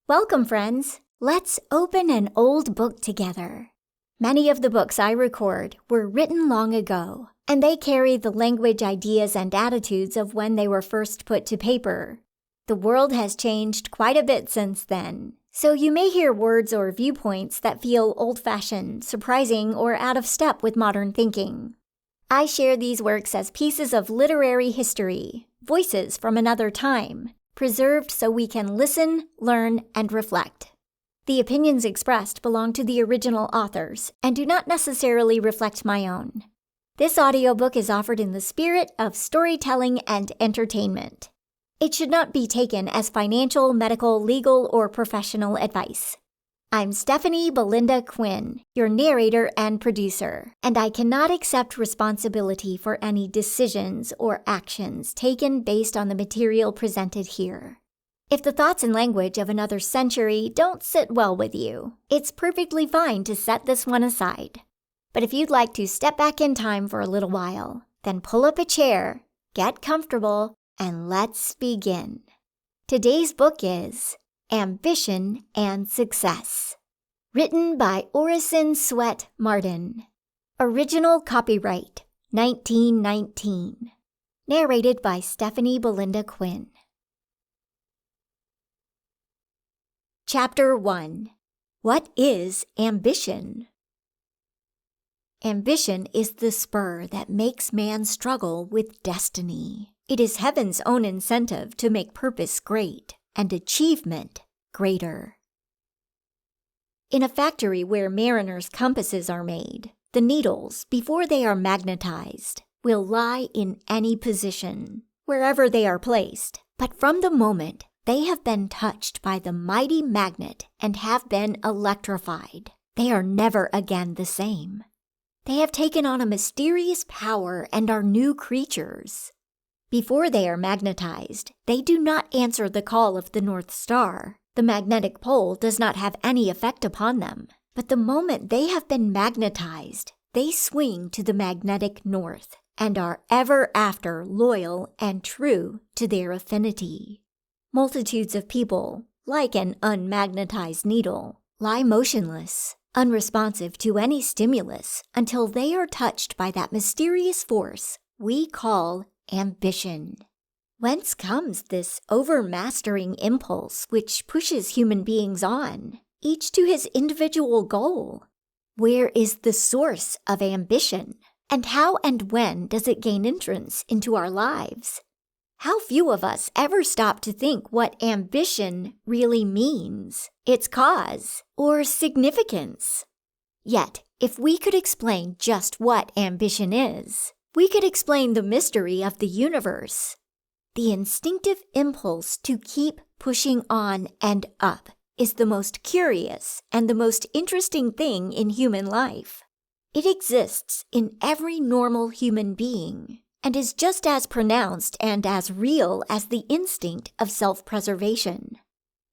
Welcome, friends. Let's open an old book together. Many of the books I record were written long ago, and they carry the language, ideas, and attitudes of when they were first put to paper. The world has changed quite a bit since then, so you may hear words or viewpoints that feel old-fashioned, surprising, or out of step with modern thinking. I share these works as pieces of literary history, voices from another time, preserved so we can listen, learn, and reflect. The opinions expressed belong to the original authors and do not necessarily reflect my own. This audiobook is offered in the spirit of storytelling and entertainment. It should not be taken as financial, medical, legal, or professional advice. I'm Stephanie Belinda Quinn, your narrator and producer, and I cannot accept responsibility for any decisions or actions taken based on the material presented here. If the thoughts and language of another century don't sit well with you, it's perfectly fine to set this one aside. But if you'd like to step back in time for a little while, then pull up a chair, get comfortable, and let's begin. Today's book is Ambition and Success, written by Orison Swett Marden. Original copyright 1919. Narrated by Stephanie Belinda Quinn. Chapter 1. What is ambition? Ambition is the spur that makes man struggle with destiny. It is heaven's own incentive to make purpose great and achievement greater. In a factory where mariners' compasses are made, the needles, before they are magnetized, will lie in any position, wherever they are placed. But from the moment they have been touched by the mighty magnet and have been electrified, they are never again the same. They have taken on a mysterious power and are new creatures. Before they are magnetized, they do not answer the call of the North Star. The magnetic pole does not have any effect upon them. But the moment they have been magnetized, they swing to the magnetic north and are ever after loyal and true to their affinity. Multitudes of people, like an unmagnetized needle, lie motionless, unresponsive to any stimulus until they are touched by that mysterious force we call ambition. Whence comes this overmastering impulse which pushes human beings on, each to his individual goal? Where is the source of ambition? And how and when does it gain entrance into our lives? How few of us ever stop to think what ambition really means, its cause, or significance? Yet, if we could explain just what ambition is, we could explain the mystery of the universe. The instinctive impulse to keep pushing on and up is the most curious and the most interesting thing in human life. It exists in every normal human being and is just as pronounced and as real as the instinct of self-preservation.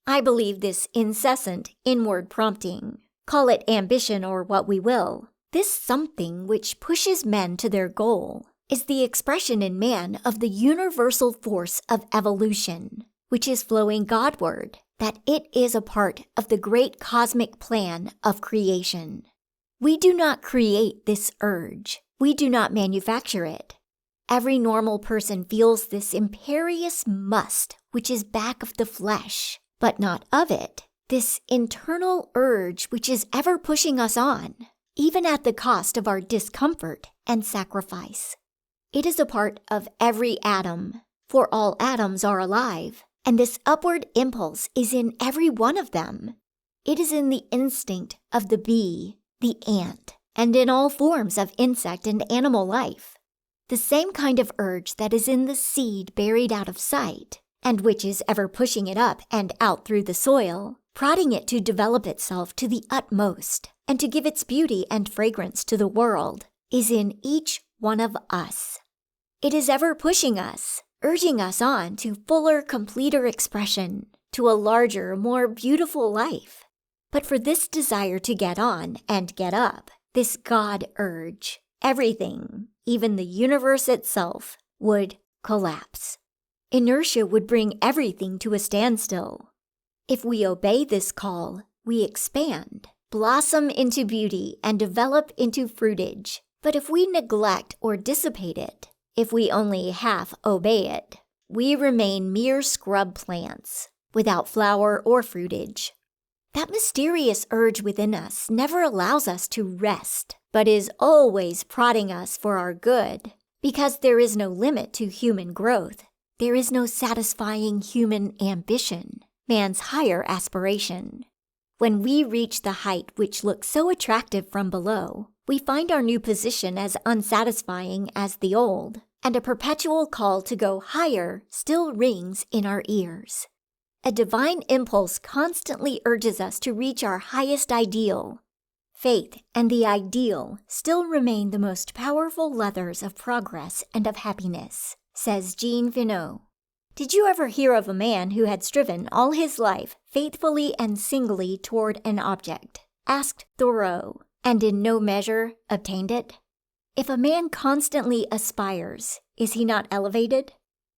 I believe this incessant inward prompting, call it ambition or what we will, this something which pushes men to their goal, is the expression in man of the universal force of evolution, which is flowing Godward, that it is a part of the great cosmic plan of creation. We do not create this urge. We do not manufacture it. Every normal person feels this imperious must, which is back of the flesh, but not of it, this internal urge which is ever pushing us on, even at the cost of our discomfort and sacrifice. It is a part of every atom, for all atoms are alive, and this upward impulse is in every one of them. It is in the instinct of the bee, the ant, and in all forms of insect and animal life. The same kind of urge that is in the seed buried out of sight, and which is ever pushing it up and out through the soil, prodding it to develop itself to the utmost, and to give its beauty and fragrance to the world, is in each one of us. It is ever pushing us, urging us on to fuller, completer expression, to a larger, more beautiful life. But for this desire to get on and get up, this God urge, everything, even the universe itself, would collapse. Inertia would bring everything to a standstill. If we obey this call, we expand, blossom into beauty, and develop into fruitage. But if we neglect or dissipate it, if we only half obey it, we remain mere scrub plants, without flower or fruitage. That mysterious urge within us never allows us to rest, but is always prodding us for our good. Because there is no limit to human growth, there is no satisfying human ambition, man's higher aspiration. When we reach the height which looks so attractive from below, we find our new position as unsatisfying as the old, and a perpetual call to go higher still rings in our ears. A divine impulse constantly urges us to reach our highest ideal. Faith and the ideal still remain the most powerful levers of progress and of happiness, says Jean Vineau. Did you ever hear of a man who had striven all his life faithfully and singly toward an object, asked Thoreau, and in no measure obtained it? If a man constantly aspires, is he not elevated?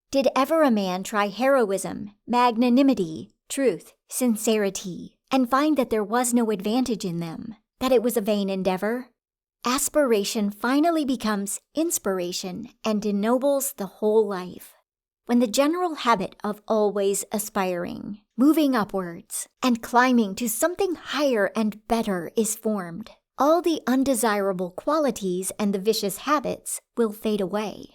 Did ever a man try heroism, magnanimity, truth, sincerity, and find that there was no advantage in them, that it was a vain endeavor? Aspiration finally becomes inspiration and ennobles the whole life. When the general habit of always aspiring, moving upwards, and climbing to something higher and better is formed, all the undesirable qualities and the vicious habits will fade away.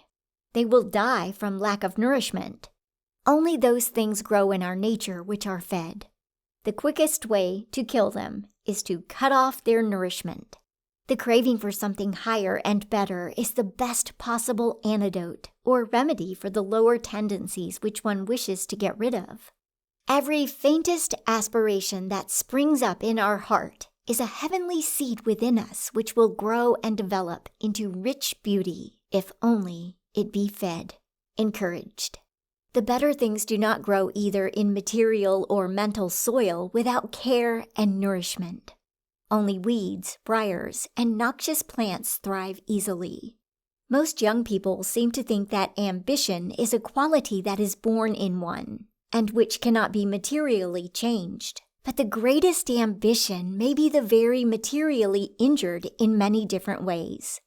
They will die from lack of nourishment. Only those things grow in our nature which are fed. The quickest way to kill them is to cut off their nourishment. The craving for something higher and better is the best possible antidote or remedy for the lower tendencies which one wishes to get rid of. Every faintest aspiration that springs up in our heart is a heavenly seed within us which will grow and develop into rich beauty if only it be fed, encouraged. The better things do not grow either in material or mental soil without care and nourishment. Only weeds, briars, and noxious plants thrive easily. Most young people seem to think that ambition is a quality that is born in one, and which cannot be materially changed. But the greatest ambition may be the very materially injured in many different ways.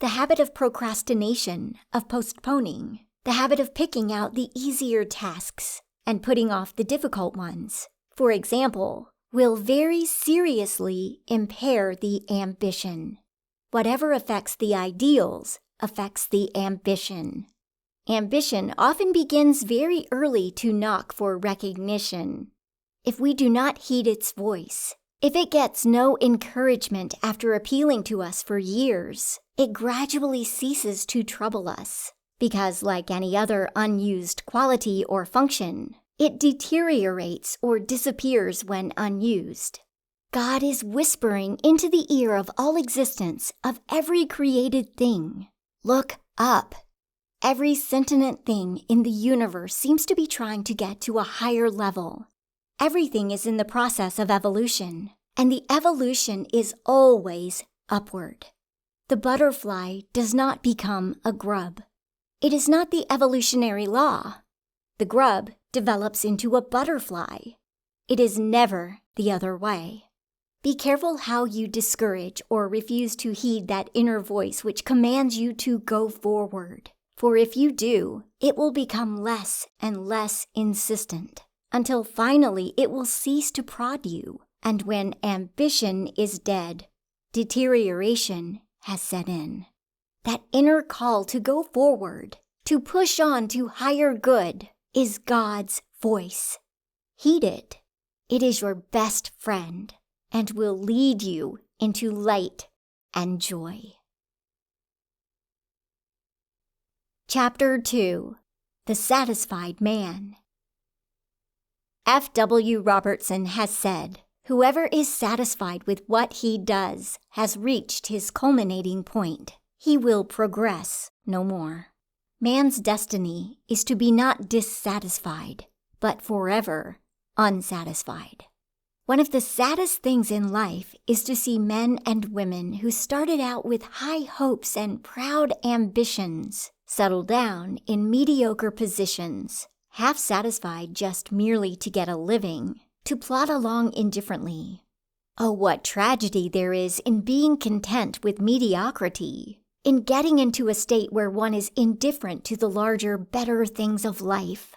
The habit of procrastination, of postponing, the habit of picking out the easier tasks and putting off the difficult ones, for example, will very seriously impair the ambition. Whatever affects the ideals affects the ambition. Ambition often begins very early to knock for recognition. If we do not heed its voice, if it gets no encouragement after appealing to us for years, it gradually ceases to trouble us, because like any other unused quality or function, it deteriorates or disappears when unused. God is whispering into the ear of all existence, of every created thing. Look up. Every sentient thing in the universe seems to be trying to get to a higher level. Everything is in the process of evolution, and the evolution is always upward. The butterfly does not become a grub. It is not the evolutionary law. The grub develops into a butterfly. It is never the other way. Be careful how you discourage or refuse to heed that inner voice which commands you to go forward. For if you do, it will become less and less insistent, until finally it will cease to prod you. And when ambition is dead, deterioration has set in. That inner call to go forward, to push on to higher good, is God's voice. Heed it. It is your best friend and will lead you into light and joy. Chapter 2. The Satisfied Man. F.W. Robertson has said, "Whoever is satisfied with what he does has reached his culminating point. He will progress no more." Man's destiny is to be not dissatisfied, but forever unsatisfied. One of the saddest things in life is to see men and women who started out with high hopes and proud ambitions settle down in mediocre positions, half satisfied just merely to get a living, to plod along indifferently. Oh, what tragedy there is in being content with mediocrity, in getting into a state where one is indifferent to the larger, better things of life.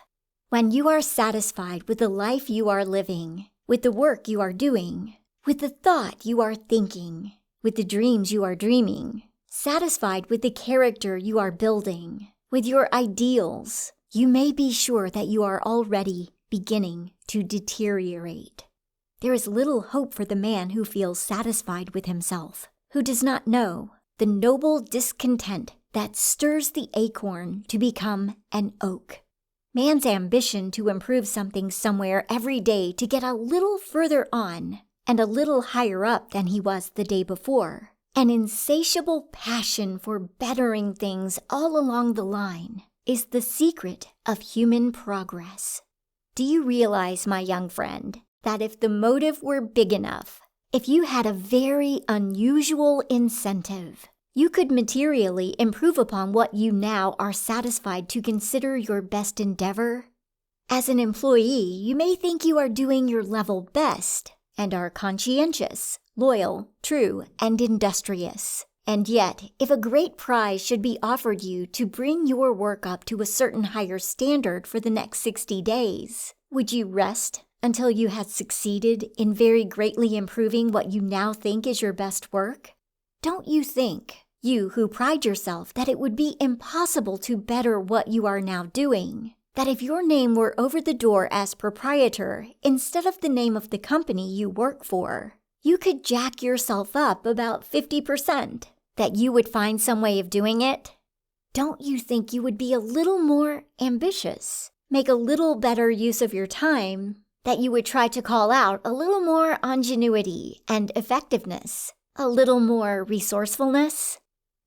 When you are satisfied with the life you are living, with the work you are doing, with the thought you are thinking, with the dreams you are dreaming, satisfied with the character you are building, with your ideals, you may be sure that you are already beginning to deteriorate. There is little hope for the man who feels satisfied with himself, who does not know the noble discontent that stirs the acorn to become an oak. Man's ambition to improve something somewhere every day to get a little further on and a little higher up than he was the day before, an insatiable passion for bettering things all along the line, is the secret of human progress. Do you realize, my young friend, that if the motive were big enough, if you had a very unusual incentive, you could materially improve upon what you now are satisfied to consider your best endeavor? As an employee, you may think you are doing your level best and are conscientious, loyal, true, and industrious. And yet, if a great prize should be offered you to bring your work up to a certain higher standard for the next 60 days, would you rest until you had succeeded in very greatly improving what you now think is your best work? Don't you think, you who pride yourself that it would be impossible to better what you are now doing, that if your name were over the door as proprietor instead of the name of the company you work for, you could jack yourself up about 50%, that you would find some way of doing it? Don't you think you would be a little more ambitious, make a little better use of your time, that you would try to call out a little more ingenuity and effectiveness, a little more resourcefulness?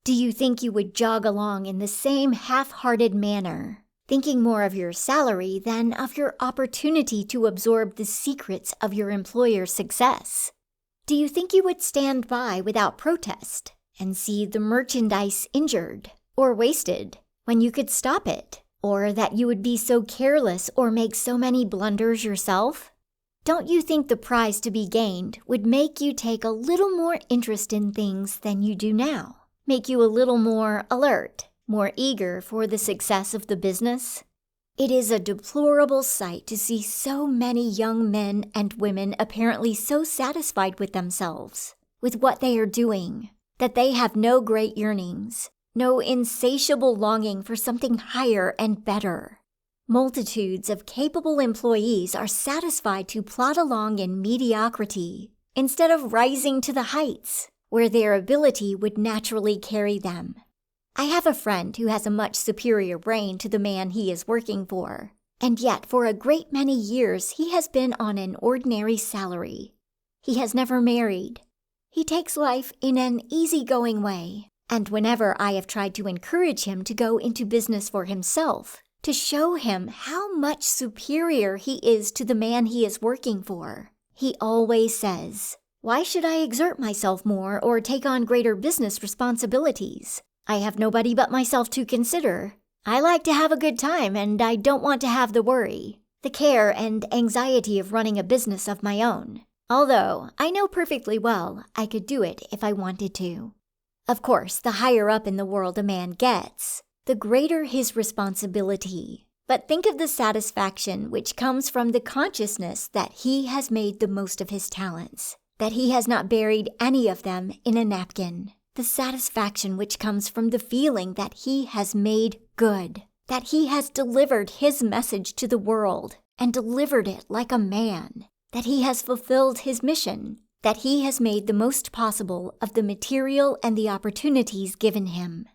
Do you think you would jog along in the same half-hearted manner, thinking more of your salary than of your opportunity to absorb the secrets of your employer's success? Do you think you would stand by without protest and see the merchandise injured or wasted when you could stop it, or that you would be so careless or make so many blunders yourself? Don't you think the prize to be gained would make you take a little more interest in things than you do now? Make you a little more alert, more eager for the success of the business? It is a deplorable sight to see so many young men and women apparently so satisfied with themselves, with what they are doing, that they have no great yearnings, no insatiable longing for something higher and better. Multitudes of capable employees are satisfied to plod along in mediocrity instead of rising to the heights where their ability would naturally carry them. I have a friend who has a much superior brain to the man he is working for, and yet for a great many years he has been on an ordinary salary. He has never married. He takes life in an easygoing way, and whenever I have tried to encourage him to go into business for himself, to show him how much superior he is to the man he is working for, he always says, "Why should I exert myself more or take on greater business responsibilities? I have nobody but myself to consider. I like to have a good time, and I don't want to have the worry, the care and anxiety of running a business of my own, although I know perfectly well I could do it if I wanted to." Of course, the higher up in the world a man gets, the greater his responsibility. But think of the satisfaction which comes from the consciousness that he has made the most of his talents, that he has not buried any of them in a napkin. The satisfaction which comes from the feeling that he has made good, that he has delivered his message to the world and delivered it like a man, that he has fulfilled his mission, that he has made the most possible of the material and the opportunities given him.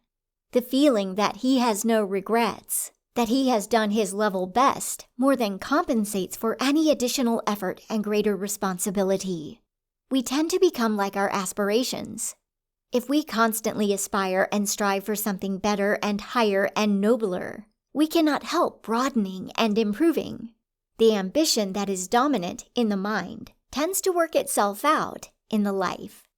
The feeling that he has no regrets, that he has done his level best, more than compensates for any additional effort and greater responsibility. We tend to become like our aspirations. If we constantly aspire and strive for something better and higher and nobler, we cannot help broadening and improving. The ambition that is dominant in the mind tends to work itself out in the life.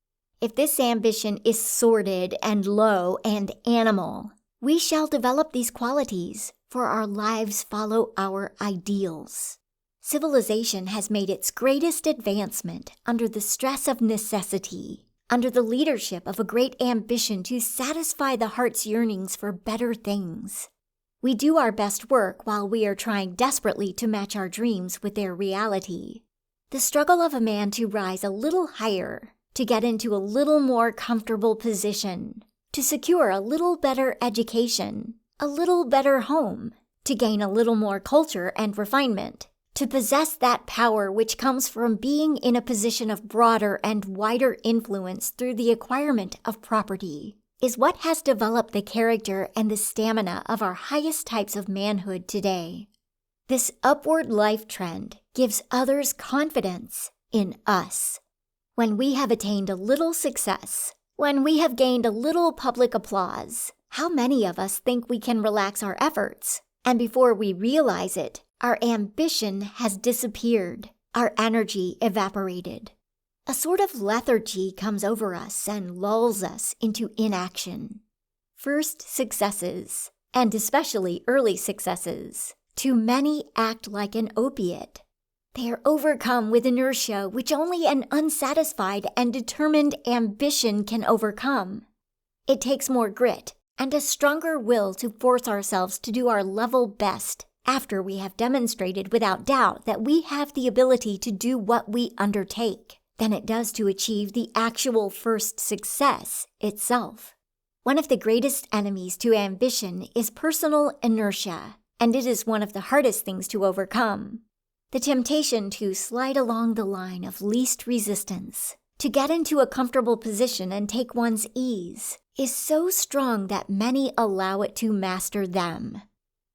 If this ambition is sordid and low and animal, we shall develop these qualities, for our lives follow our ideals. Civilization has made its greatest advancement under the stress of necessity, under the leadership of a great ambition to satisfy the heart's yearnings for better things. We do our best work while we are trying desperately to match our dreams with their reality. The struggle of a man to rise a little higher, to get into a little more comfortable position, to secure a little better education, a little better home, to gain a little more culture and refinement, to possess that power which comes from being in a position of broader and wider influence through the acquirement of property, is what has developed the character and the stamina of our highest types of manhood today. This upward life trend gives others confidence in us. When we have attained a little success, when we have gained a little public applause, how many of us think we can relax our efforts? And before we realize it, our ambition has disappeared, our energy evaporated. A sort of lethargy comes over us and lulls us into inaction. First successes, and especially early successes, to many act like an opiate. They are overcome with inertia which only an unsatisfied and determined ambition can overcome. It takes more grit and a stronger will to force ourselves to do our level best after we have demonstrated without doubt that we have the ability to do what we undertake, than it does to achieve the actual first success itself. One of the greatest enemies to ambition is personal inertia, and it is one of the hardest things to overcome. The temptation to slide along the line of least resistance, to get into a comfortable position and take one's ease, is so strong that many allow it to master them.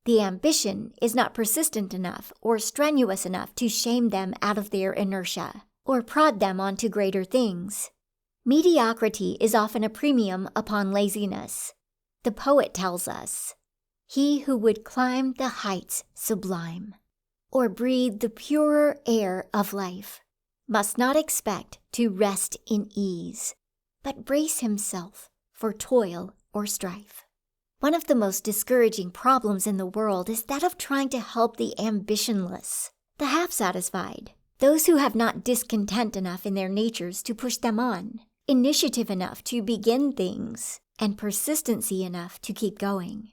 The ambition is not persistent enough or strenuous enough to shame them out of their inertia, or prod them on to greater things. Mediocrity is often a premium upon laziness. The poet tells us, "He who would climb the heights sublime, or breathe the purer air of life, must not expect to rest in ease, but brace himself for toil or strife." One of the most discouraging problems in the world is that of trying to help the ambitionless, the half-satisfied, those who have not discontent enough in their natures to push them on, initiative enough to begin things, and persistency enough to keep going.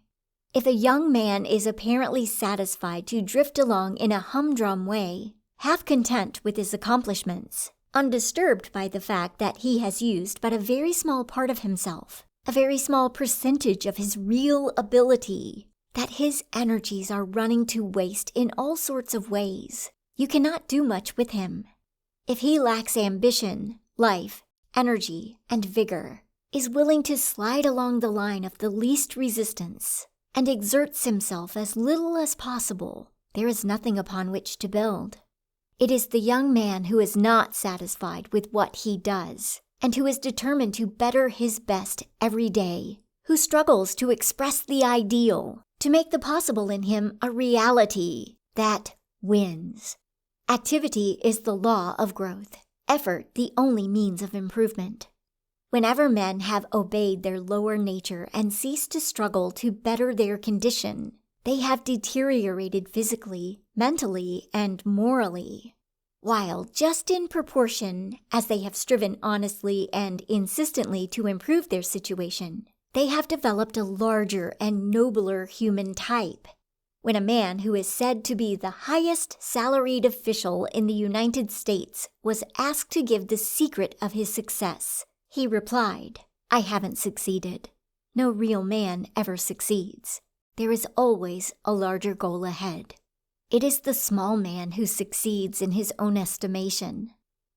If a young man is apparently satisfied to drift along in a humdrum way, half content with his accomplishments, undisturbed by the fact that he has used but a very small part of himself, a very small percentage of his real ability, that his energies are running to waste in all sorts of ways, you cannot do much with him. If he lacks ambition, life, energy, and vigor, is willing to slide along the line of the least resistance, and exerts himself as little as possible, there is nothing upon which to build. It is the young man who is not satisfied with what he does, and who is determined to better his best every day, who struggles to express the ideal, to make the possible in him a reality, that wins. Activity is the law of growth, effort the only means of improvement. Whenever men have obeyed their lower nature and ceased to struggle to better their condition, they have deteriorated physically, mentally, and morally. While, just in proportion as they have striven honestly and insistently to improve their situation, they have developed a larger and nobler human type. When a man who is said to be the highest salaried official in the United States was asked to give the secret of his success, he replied, "I haven't succeeded. No real man ever succeeds. There is always a larger goal ahead." It is the small man who succeeds in his own estimation.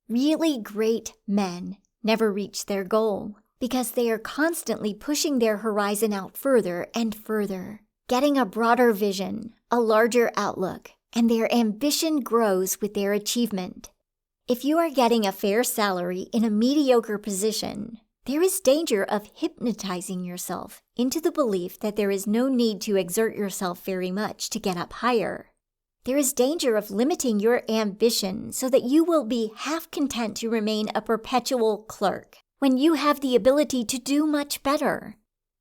Really great men never reach their goal because they are constantly pushing their horizon out further and further, getting a broader vision, a larger outlook, and their ambition grows with their achievement. If you are getting a fair salary in a mediocre position, there is danger of hypnotizing yourself into the belief that there is no need to exert yourself very much to get up higher. There is danger of limiting your ambition so that you will be half content to remain a perpetual clerk when you have the ability to do much better.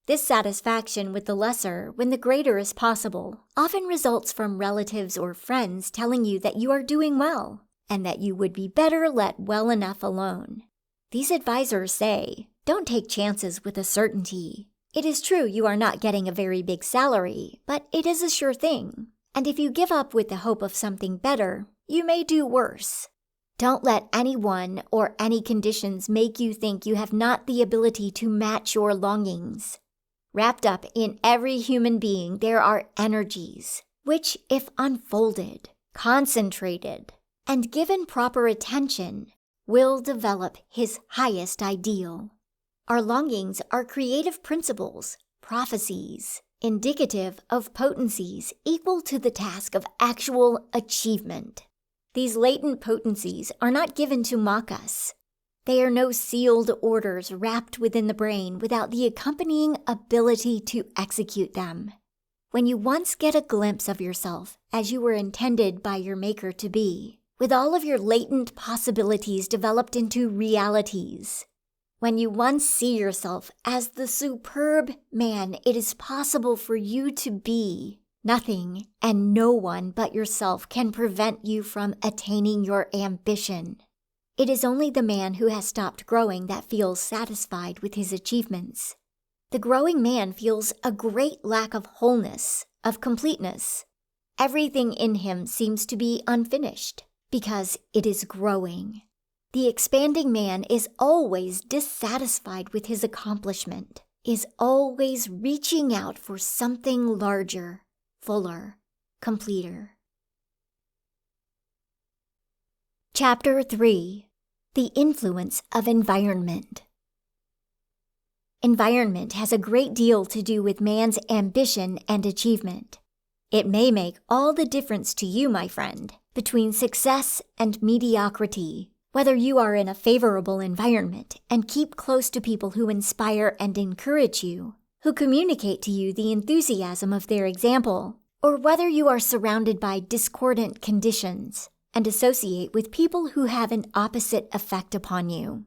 This satisfaction with the lesser, when the greater is possible, often results from relatives or friends telling you that you are doing well, and that you would be better let well enough alone. These advisors say, don't take chances with a certainty. It is true you are not getting a very big salary, but it is a sure thing. And if you give up with the hope of something better, you may do worse. Don't let anyone or any conditions make you think you have not the ability to match your longings. Wrapped up in every human being there are energies, which, if unfolded, concentrated, and given proper attention, will develop his highest ideal. Our longings are creative principles, prophecies, indicative of potencies equal to the task of actual achievement. These latent potencies are not given to mock us. They are no sealed orders wrapped within the brain without the accompanying ability to execute them. When you once get a glimpse of yourself as you were intended by your Maker to be, with all of your latent possibilities developed into realities, when you once see yourself as the superb man it is possible for you to be, nothing and no one but yourself can prevent you from attaining your ambition. It is only the man who has stopped growing that feels satisfied with his achievements. The growing man feels a great lack of wholeness, of completeness. Everything in him seems to be unfinished because it is growing. The expanding man is always dissatisfied with his accomplishment, is always reaching out for something larger, fuller, completer. Chapter 3. The Influence of Environment. Environment has a great deal to do with man's ambition and achievement. It may make all the difference to you, my friend, between success and mediocrity, whether you are in a favorable environment and keep close to people who inspire and encourage you, who communicate to you the enthusiasm of their example, or whether you are surrounded by discordant conditions and associate with people who have an opposite effect upon you.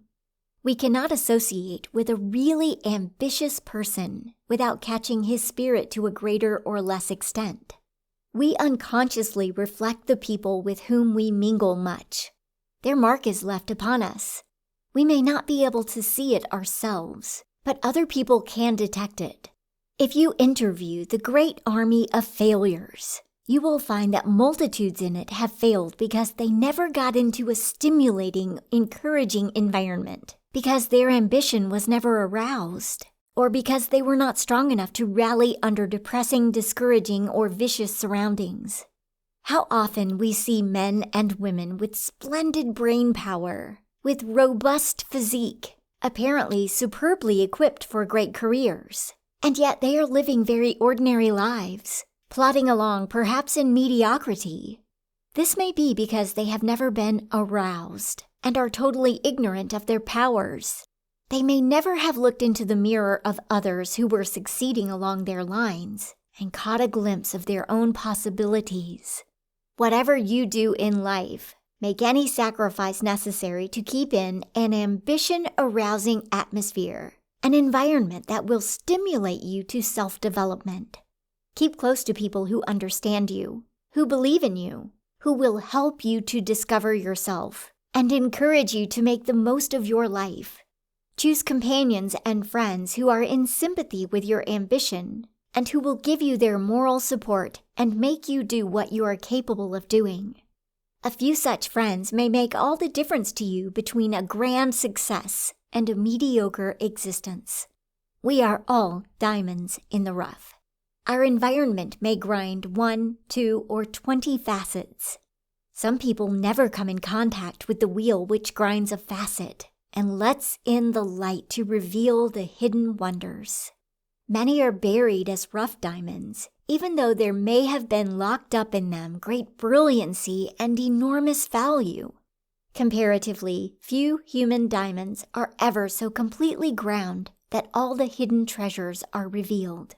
We cannot associate with a really ambitious person without catching his spirit to a greater or less extent. We unconsciously reflect the people with whom we mingle much. Their mark is left upon us. We may not be able to see it ourselves, but other people can detect it. If you interview the great army of failures, you will find that multitudes in it have failed because they never got into a stimulating, encouraging environment, because their ambition was never aroused, or because they were not strong enough to rally under depressing, discouraging, or vicious surroundings. How often we see men and women with splendid brain power, with robust physique, apparently superbly equipped for great careers, and yet they are living very ordinary lives, plodding along perhaps in mediocrity. This may be because they have never been aroused and are totally ignorant of their powers. They may never have looked into the mirror of others who were succeeding along their lines and caught a glimpse of their own possibilities. Whatever you do in life, make any sacrifice necessary to keep in an ambition-arousing atmosphere, an environment that will stimulate you to self-development. Keep close to people who understand you, who believe in you, who will help you to discover yourself and encourage you to make the most of your life. Choose companions and friends who are in sympathy with your ambition and who will give you their moral support and make you do what you are capable of doing. A few such friends may make all the difference to you between a grand success and a mediocre existence. We are all diamonds in the rough. Our environment may grind 1, 2, or 20 facets. Some people never come in contact with the wheel which grinds a facet and lets in the light to reveal the hidden wonders. Many are buried as rough diamonds, even though there may have been locked up in them great brilliancy and enormous value. Comparatively, few human diamonds are ever so completely ground that all the hidden treasures are revealed.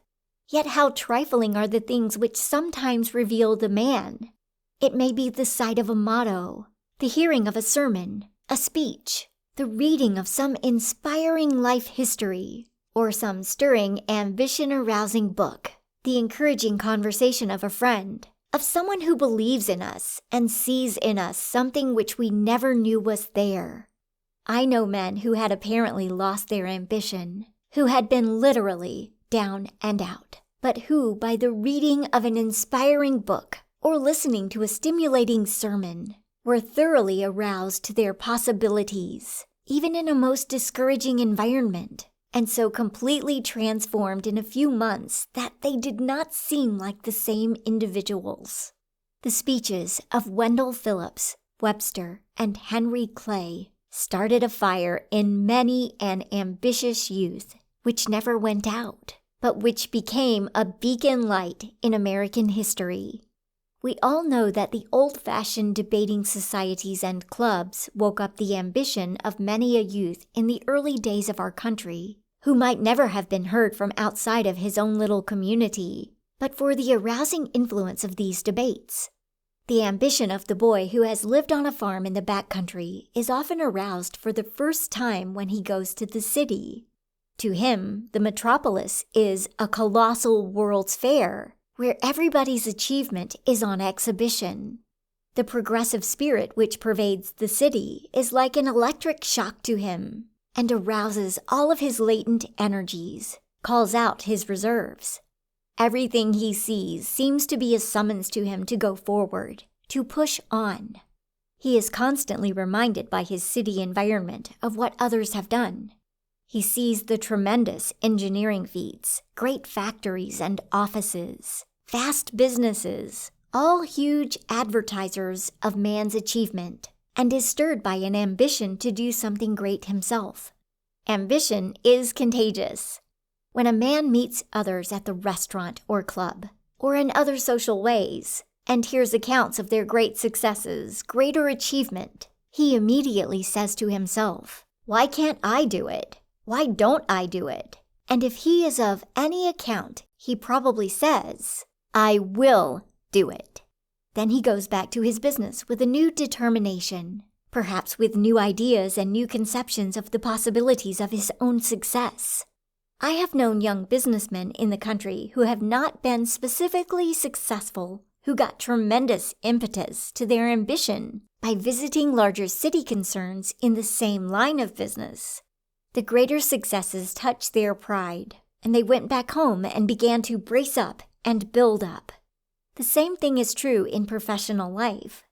Yet how trifling are the things which sometimes reveal the man. It may be the sight of a motto, the hearing of a sermon, a speech, the reading of some inspiring life history, or some stirring, ambition-arousing book, the encouraging conversation of a friend, of someone who believes in us and sees in us something which we never knew was there. I know men who had apparently lost their ambition, who had been literally down and out, but who, by the reading of an inspiring book or listening to a stimulating sermon, were thoroughly aroused to their possibilities, even in a most discouraging environment, and so completely transformed in a few months that they did not seem like the same individuals. The speeches of Wendell Phillips, Webster, and Henry Clay started a fire in many an ambitious youth, which never went out, but which became a beacon light in American history. We all know that the old-fashioned debating societies and clubs woke up the ambition of many a youth in the early days of our country, who might never have been heard from outside of his own little community, but for the arousing influence of these debates. The ambition of the boy who has lived on a farm in the back country is often aroused for the first time when he goes to the city. To him, the metropolis is a colossal World's Fair, where everybody's achievement is on exhibition. The progressive spirit which pervades the city is like an electric shock to him, and arouses all of his latent energies, calls out his reserves. Everything he sees seems to be a summons to him to go forward, to push on. He is constantly reminded by his city environment of what others have done. He sees the tremendous engineering feats, great factories and offices, vast businesses, all huge advertisers of man's achievement, and is stirred by an ambition to do something great himself. Ambition is contagious. When a man meets others at the restaurant or club, or in other social ways, and hears accounts of their great successes, greater achievement, he immediately says to himself, "Why can't I do it? Why don't I do it?" And if he is of any account, he probably says, "I will do it." Then he goes back to his business with a new determination, perhaps with new ideas and new conceptions of the possibilities of his own success. I have known young businessmen in the country who have not been specifically successful, who got tremendous impetus to their ambition by visiting larger city concerns in the same line of business. The greater successes touched their pride, and they went back home and began to brace up and build up. The same thing is true in professional life.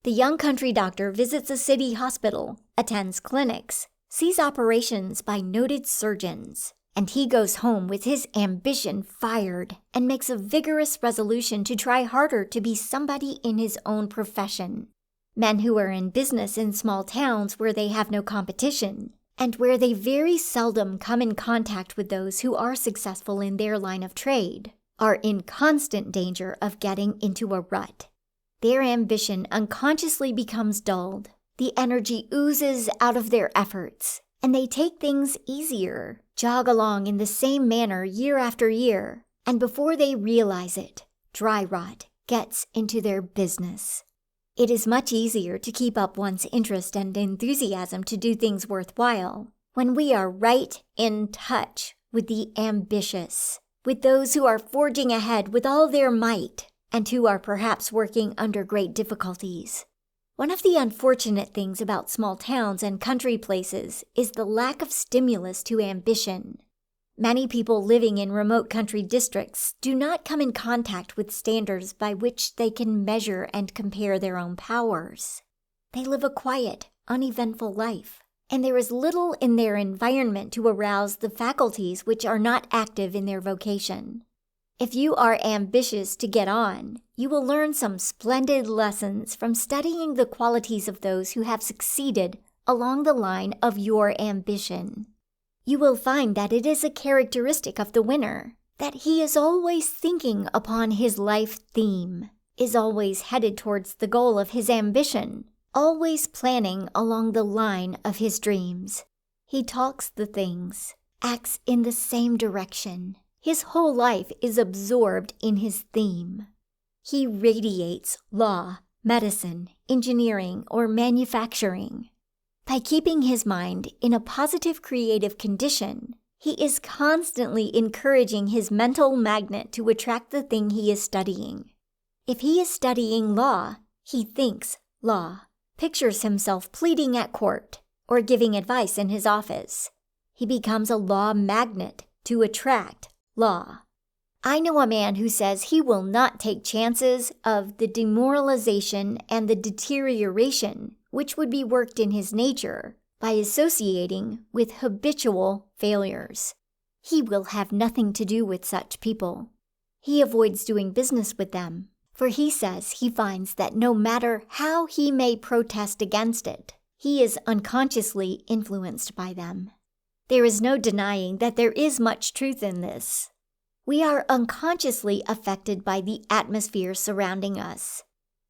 The young country doctor visits a city hospital, attends clinics, sees operations by noted surgeons, and he goes home with his ambition fired and makes a vigorous resolution to try harder to be somebody in his own profession. Men who are in business in small towns where they have no competition, and where they very seldom come in contact with those who are successful in their line of trade, are in constant danger of getting into a rut. Their ambition unconsciously becomes dulled, the energy oozes out of their efforts, and they take things easier, jog along in the same manner year after year, and before they realize it, dry rot gets into their business. It is much easier to keep up one's interest and enthusiasm to do things worthwhile when we are right in touch with the ambitious, with those who are forging ahead with all their might, and who are perhaps working under great difficulties. One of the unfortunate things about small towns and country places is the lack of stimulus to ambition. Many people living in remote country districts do not come in contact with standards by which they can measure and compare their own powers. They live a quiet, uneventful life, and there is little in their environment to arouse the faculties which are not active in their vocation. If you are ambitious to get on, you will learn some splendid lessons from studying the qualities of those who have succeeded along the line of your ambition. You will find that it is a characteristic of the winner, that he is always thinking upon his life theme, is always headed towards the goal of his ambition, always planning along the line of his dreams. He talks the things, acts in the same direction. His whole life is absorbed in his theme. He radiates law, medicine, engineering, or manufacturing. By keeping his mind in a positive creative condition, He is constantly encouraging his mental magnet to attract the thing he is studying. If he is studying law, he thinks law, pictures himself pleading at court, or giving advice in his office. He becomes a law magnet to attract law. I know a man who says he will not take chances of the demoralization and the deterioration which would be worked in his nature by associating with habitual failures. He will have nothing to do with such people. He avoids doing business with them, for he says he finds that no matter how he may protest against it, he is unconsciously influenced by them. There is no denying that there is much truth in this. We are unconsciously affected by the atmosphere surrounding us.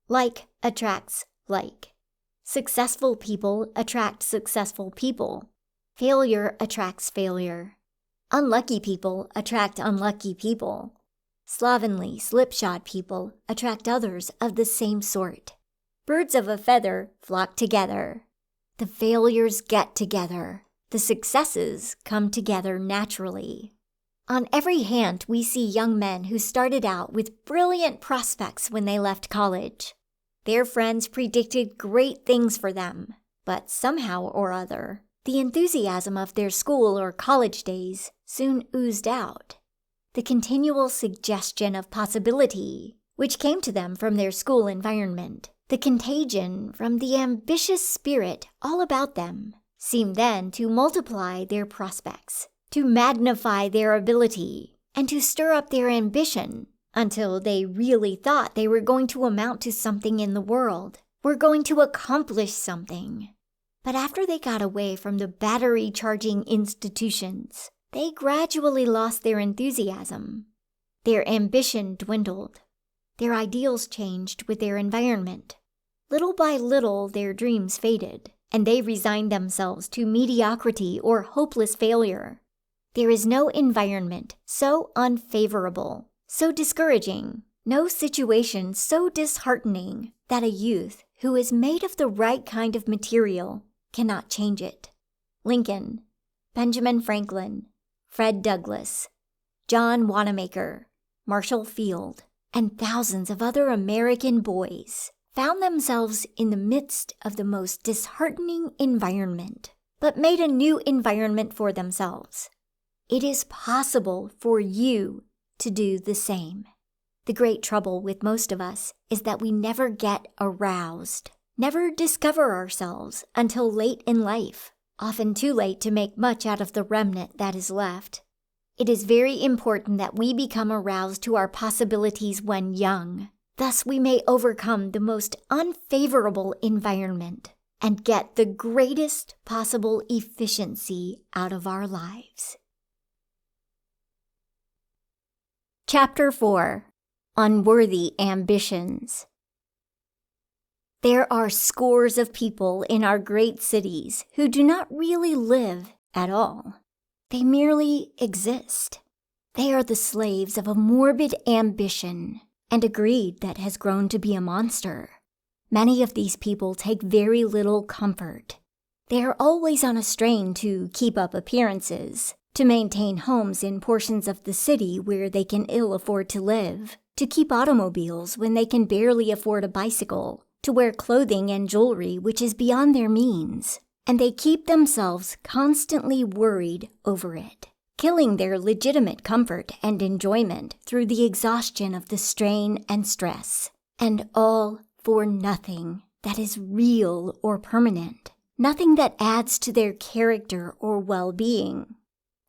Like attracts like. Successful people attract successful people. Failure attracts failure. Unlucky people attract unlucky people. Slovenly, slipshod people attract others of the same sort. Birds of a feather flock together. The failures get together. The successes come together naturally. On every hand, we see young men who started out with brilliant prospects when they left college. Their friends predicted great things for them, but somehow or other, the enthusiasm of their school or college days soon oozed out. The continual suggestion of possibility, which came to them from their school environment, the contagion from the ambitious spirit all about them, seemed then to multiply their prospects, to magnify their ability, and to stir up their ambition, until they really thought they were going to amount to something in the world, were going to accomplish something. But after they got away from the battery-charging institutions, they gradually lost their enthusiasm. Their ambition dwindled. Their ideals changed with their environment. Little by little, their dreams faded, and they resigned themselves to mediocrity or hopeless failure. There is no environment so unfavorable, so discouraging, no situation so disheartening that a youth who is made of the right kind of material cannot change it. Lincoln, Benjamin Franklin, Fred Douglass, John Wanamaker, Marshall Field, and thousands of other American boys found themselves in the midst of the most disheartening environment, but made a new environment for themselves. It is possible for you to do the same. The great trouble with most of us is that we never get aroused, never discover ourselves until late in life, often too late to make much out of the remnant that is left. It is very important that we become aroused to our possibilities when young. Thus we may overcome the most unfavorable environment and get the greatest possible efficiency out of our lives. Chapter 4. Unworthy Ambitions. There are scores of people in our great cities who do not really live at all. They merely exist. They are the slaves of a morbid ambition and a greed that has grown to be a monster. Many of these people take very little comfort. They are always on a strain to keep up appearances, to maintain homes in portions of the city where they can ill afford to live, to keep automobiles when they can barely afford a bicycle, to wear clothing and jewelry which is beyond their means, and they keep themselves constantly worried over it, killing their legitimate comfort and enjoyment through the exhaustion of the strain and stress, and all for nothing that is real or permanent, nothing that adds to their character or well-being.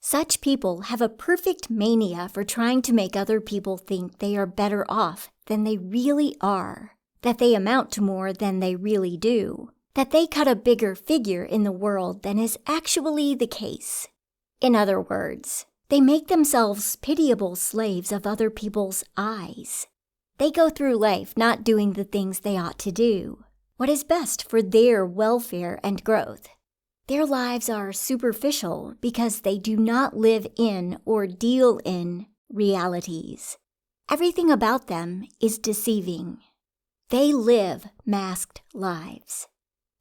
Such people have a perfect mania for trying to make other people think they are better off than they really are, that they amount to more than they really do, that they cut a bigger figure in the world than is actually the case. In other words, they make themselves pitiable slaves of other people's eyes. They go through life not doing the things they ought to do, what is best for their welfare and growth. Their lives are superficial because they do not live in or deal in realities. Everything about them is deceiving. They live masked lives.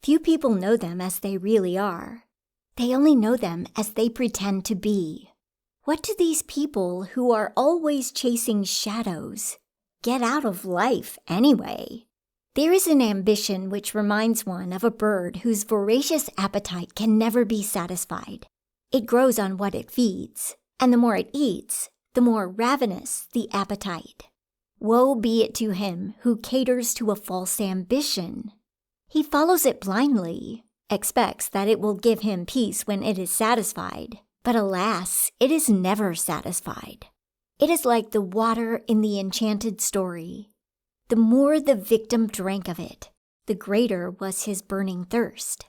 Few people know them as they really are. They only know them as they pretend to be. What do these people who are always chasing shadows get out of life anyway? There is an ambition which reminds one of a bird whose voracious appetite can never be satisfied. It grows on what it feeds, and the more it eats, the more ravenous the appetite. Woe be it to him who caters to a false ambition. He follows it blindly, expects that it will give him peace when it is satisfied, but alas, it is never satisfied. It is like the water in the enchanted story. The more the victim drank of it, the greater was his burning thirst.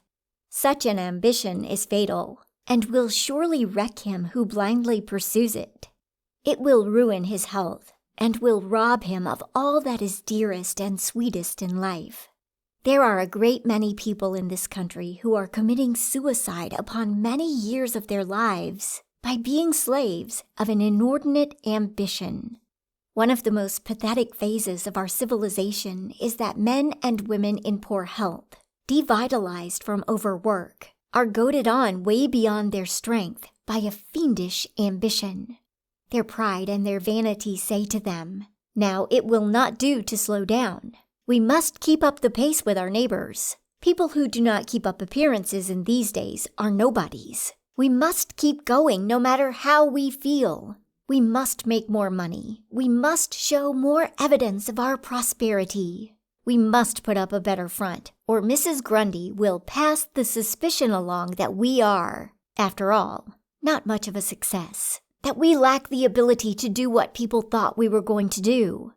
Such an ambition is fatal, and will surely wreck him who blindly pursues it. It will ruin his health, and will rob him of all that is dearest and sweetest in life. There are a great many people in this country who are committing suicide upon many years of their lives by being slaves of an inordinate ambition. One of the most pathetic phases of our civilization is that men and women in poor health, devitalized from overwork, are goaded on way beyond their strength by a fiendish ambition. Their pride and their vanity say to them, "Now it will not do to slow down. We must keep up the pace with our neighbors. People who do not keep up appearances in these days are nobodies. We must keep going no matter how we feel. We must make more money. We must show more evidence of our prosperity. We must put up a better front, or Mrs. Grundy will pass the suspicion along that we are, after all, not much of a success, that we lack the ability to do what people thought we were going to do.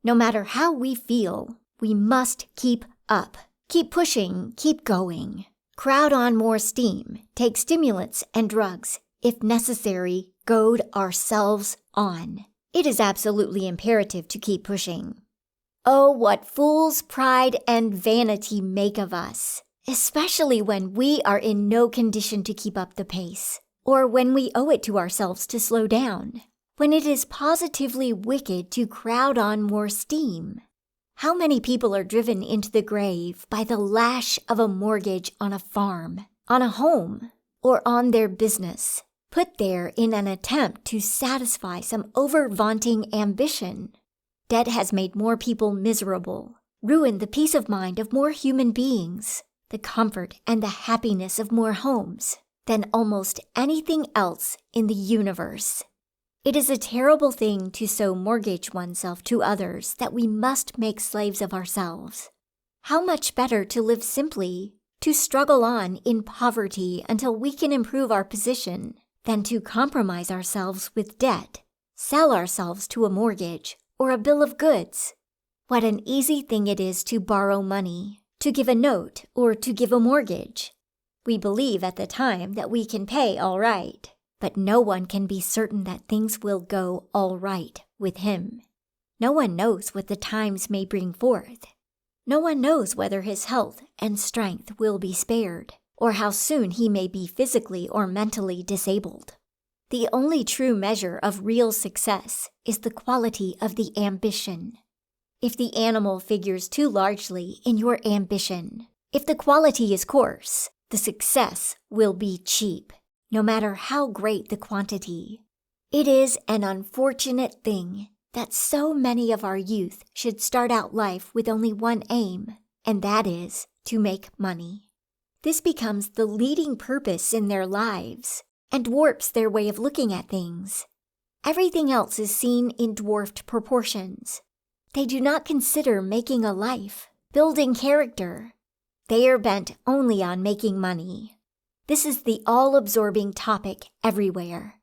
No matter how we feel, we must keep up. Keep pushing, keep going. Crowd on more steam, take stimulants and drugs. If necessary, goad ourselves on. It is absolutely imperative to keep pushing. Oh, what fools pride and vanity make of us, especially when we are in no condition to keep up the pace, or when we owe it to ourselves to slow down, when it is positively wicked to crowd on more steam. How many people are driven into the grave by the lash of a mortgage on a farm, on a home, or on their business, put there in an attempt to satisfy some over-vaunting ambition? Debt has made more people miserable, ruined the peace of mind of more human beings, the comfort and the happiness of more homes, than almost anything else in the universe. It is a terrible thing to so mortgage oneself to others that we must make slaves of ourselves. How much better to live simply, to struggle on in poverty until we can improve our position, than to compromise ourselves with debt, sell ourselves to a mortgage or a bill of goods. What an easy thing it is to borrow money, to give a note, or to give a mortgage. We believe at the time that we can pay all right, but no one can be certain that things will go all right with him. No one knows what the times may bring forth. No one knows whether his health and strength will be spared, or how soon he may be physically or mentally disabled. The only true measure of real success is the quality of the ambition. If the animal figures too largely in your ambition, if the quality is coarse, the success will be cheap, no matter how great the quantity. It is an unfortunate thing that so many of our youth should start out life with only one aim, and that is to make money. This becomes the leading purpose in their lives and warps their way of looking at things. Everything else is seen in dwarfed proportions. They do not consider making a life, building character. They are bent only on making money. This is the all-absorbing topic everywhere.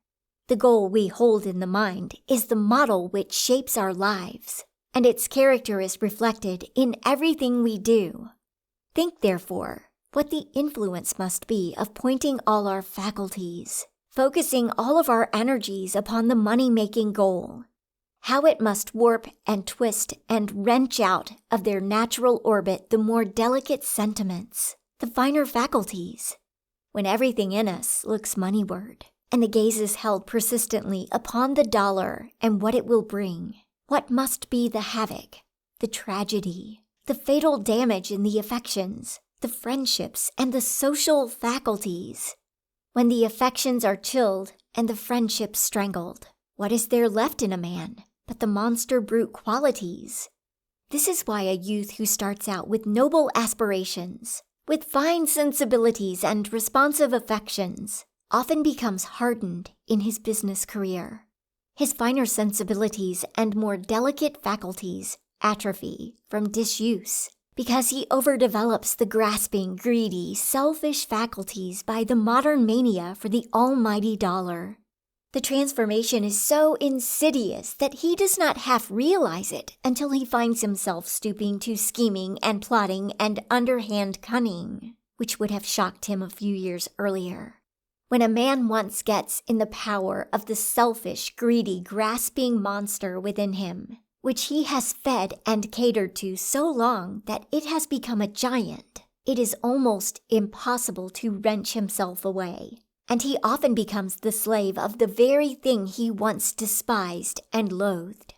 The goal we hold in the mind is the model which shapes our lives, and its character is reflected in everything we do. Think, therefore, what the influence must be of pointing all our faculties, focusing all of our energies upon the money-making goal. How it must warp and twist and wrench out of their natural orbit the more delicate sentiments, the finer faculties. When everything in us looks moneyward, and the gaze is held persistently upon the dollar and what it will bring, what must be the havoc, the tragedy, the fatal damage in the affections, the friendships, and the social faculties? When the affections are chilled and the friendships strangled, what is there left in a man but the monster brute qualities? This is why a youth who starts out with noble aspirations, with fine sensibilities and responsive affections, often becomes hardened in his business career. His finer sensibilities and more delicate faculties atrophy from disuse, because he overdevelops the grasping, greedy, selfish faculties by the modern mania for the almighty dollar. The transformation is so insidious that he does not half realize it until he finds himself stooping to scheming and plotting and underhand cunning, which would have shocked him a few years earlier. When a man once gets in the power of the selfish, greedy, grasping monster within him, which he has fed and catered to so long that it has become a giant, it is almost impossible to wrench himself away, and he often becomes the slave of the very thing he once despised and loathed.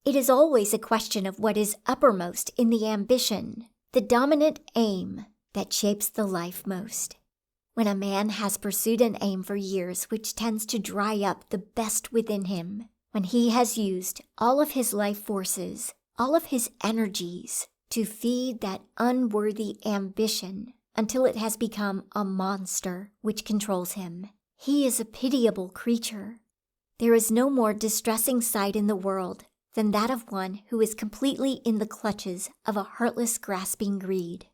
It is always a question of what is uppermost in the ambition, the dominant aim that shapes the life most. When a man has pursued an aim for years which tends to dry up the best within him, when he has used all of his life forces, all of his energies, to feed that unworthy ambition until it has become a monster which controls him, he is a pitiable creature. There is no more distressing sight in the world than that of one who is completely in the clutches of a heartless grasping greed.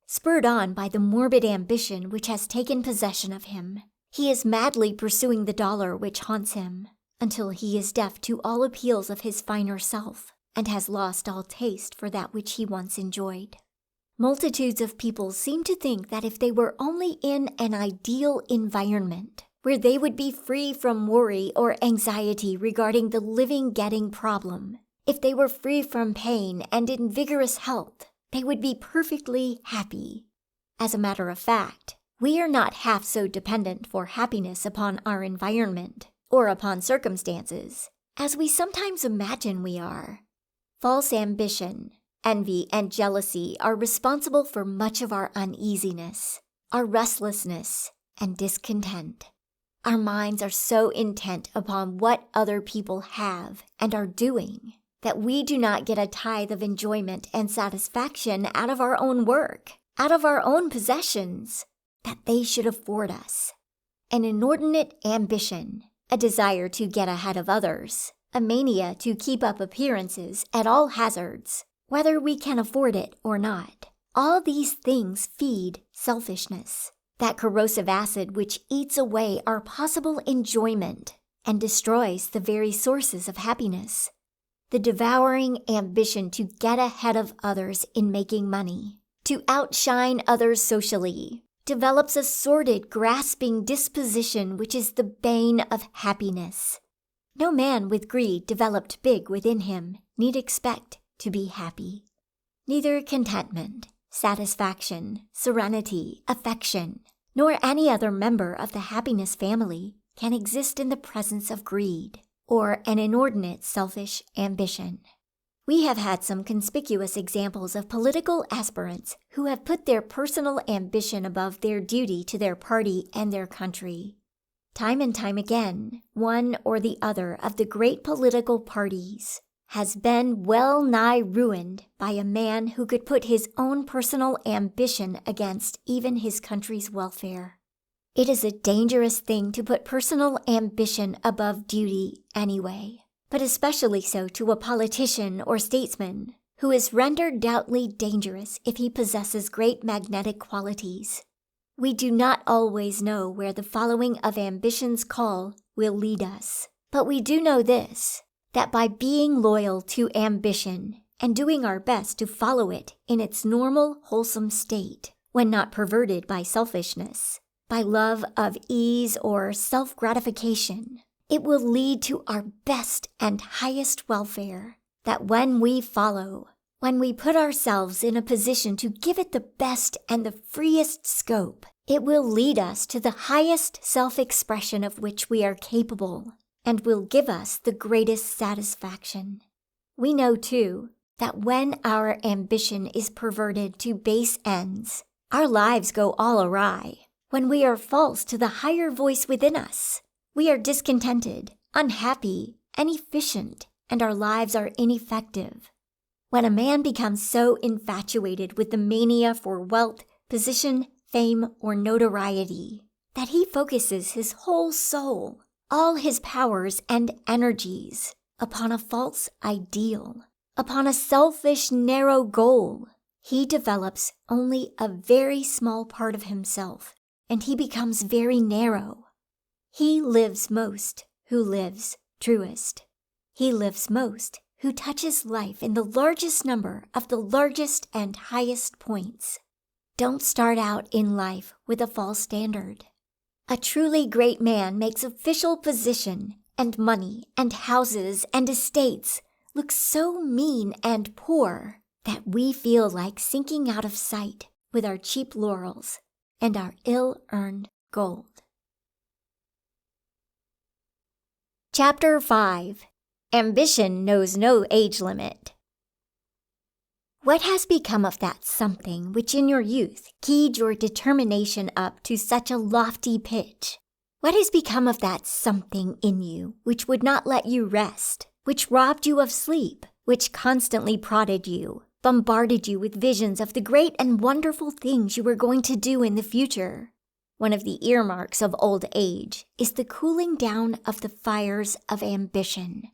Spurred on by the morbid ambition which has taken possession of him, he is madly pursuing the dollar which haunts him, until he is deaf to all appeals of his finer self, and has lost all taste for that which he once enjoyed. Multitudes of people seem to think that if they were only in an ideal environment, where they would be free from worry or anxiety regarding the living-getting problem, if they were free from pain and in vigorous health, they would be perfectly happy. As a matter of fact, we are not half so dependent for happiness upon our environment or upon circumstances as we sometimes imagine we are. False ambition, envy, and jealousy are responsible for much of our uneasiness, our restlessness, and discontent. Our minds are so intent upon what other people have and are doing that we do not get a tithe of enjoyment and satisfaction out of our own work, out of our own possessions, that they should afford us. An inordinate ambition, a desire to get ahead of others, a mania to keep up appearances at all hazards, whether we can afford it or not. All these things feed selfishness, that corrosive acid which eats away our possible enjoyment and destroys the very sources of happiness. The devouring ambition to get ahead of others in making money, to outshine others socially, develops a sordid, grasping disposition which is the bane of happiness. No man with greed developed big within him need expect to be happy. Neither contentment, satisfaction, serenity, affection, nor any other member of the happiness family can exist in the presence of greed, or an inordinate selfish ambition. We have had some conspicuous examples of political aspirants who have put their personal ambition above their duty to their party and their country. Time and time again, one or the other of the great political parties has been well nigh ruined by a man who could put his own personal ambition against even his country's welfare. It is a dangerous thing to put personal ambition above duty anyway, but especially so to a politician or statesman, who is rendered doubly dangerous if he possesses great magnetic qualities. We do not always know where the following of ambition's call will lead us, but we do know this, that by being loyal to ambition and doing our best to follow it in its normal, wholesome state, when not perverted by selfishness, by love of ease or self-gratification, it will lead to our best and highest welfare, that when we follow, when we put ourselves in a position to give it the best and the freest scope, it will lead us to the highest self-expression of which we are capable, and will give us the greatest satisfaction. We know, too, that when our ambition is perverted to base ends, our lives go all awry, when we are false to the higher voice within us. We are discontented, unhappy, inefficient, and our lives are ineffective. When a man becomes so infatuated with the mania for wealth, position, fame, or notoriety that he focuses his whole soul, all his powers and energies, upon a false ideal, upon a selfish, narrow goal, he develops only a very small part of himself, and he becomes very narrow. He lives most who lives truest. He lives most who touches life in the largest number of the largest and highest points. Don't start out in life with a false standard. A truly great man makes official position and money and houses and estates look so mean and poor that we feel like sinking out of sight with our cheap laurels and our ill-earned gold. Chapter 5. Ambition Knows No Age Limit. What has become of that something which in your youth keyed your determination up to such a lofty pitch? What has become of that something in you which would not let you rest, which robbed you of sleep, which constantly prodded you, bombarded you with visions of the great and wonderful things you were going to do in the future? One of the earmarks of old age is the cooling down of the fires of ambition.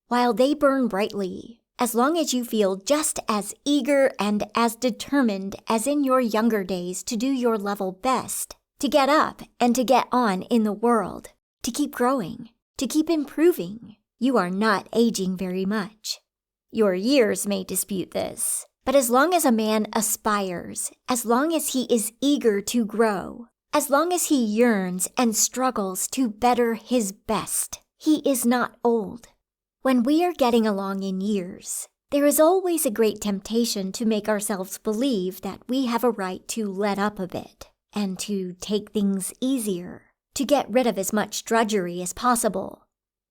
While they burn brightly, as long as you feel just as eager and as determined as in your younger days to do your level best, to get up and to get on in the world, to keep growing, to keep improving, you are not aging very much. Your years may dispute this, but as long as a man aspires, as long as he is eager to grow, as long as he yearns and struggles to better his best, he is not old. When we are getting along in years, there is always a great temptation to make ourselves believe that we have a right to let up a bit and to take things easier, to get rid of as much drudgery as possible.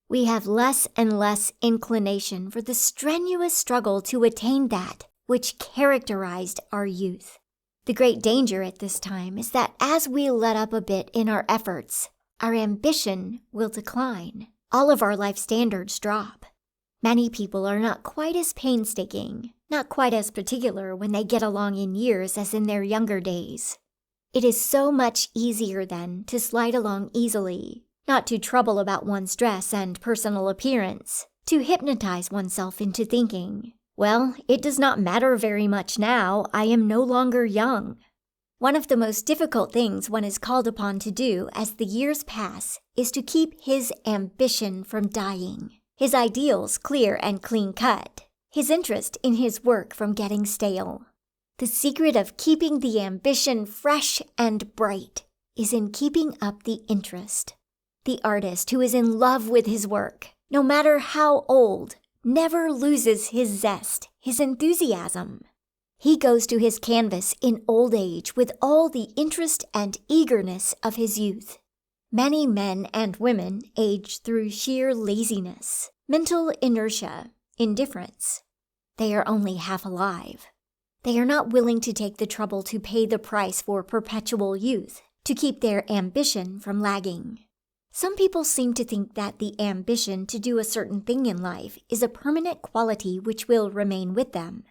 We have less and less inclination for the strenuous struggle to attain that which characterized our youth. The great danger at this time is that as we let up a bit in our efforts, our ambition will decline. All of our life standards drop. Many people are not quite as painstaking, not quite as particular when they get along in years as in their younger days. It is so much easier then to slide along easily, not to trouble about one's dress and personal appearance, to hypnotize oneself into thinking, well, it does not matter very much now, I am no longer young. One of the most difficult things one is called upon to do as the years pass is to keep his ambition from dying, his ideals clear and clean-cut, his interest in his work from getting stale. The secret of keeping the ambition fresh and bright is in keeping up the interest. The artist who is in love with his work, no matter how old, never loses his zest, his enthusiasm. He goes to his canvas in old age with all the interest and eagerness of his youth. Many men and women age through sheer laziness, mental inertia, indifference. They are only half alive. They are not willing to take the trouble to pay the price for perpetual youth, to keep their ambition from lagging. Some people seem to think that the ambition to do a certain thing in life is a permanent quality which will remain with them.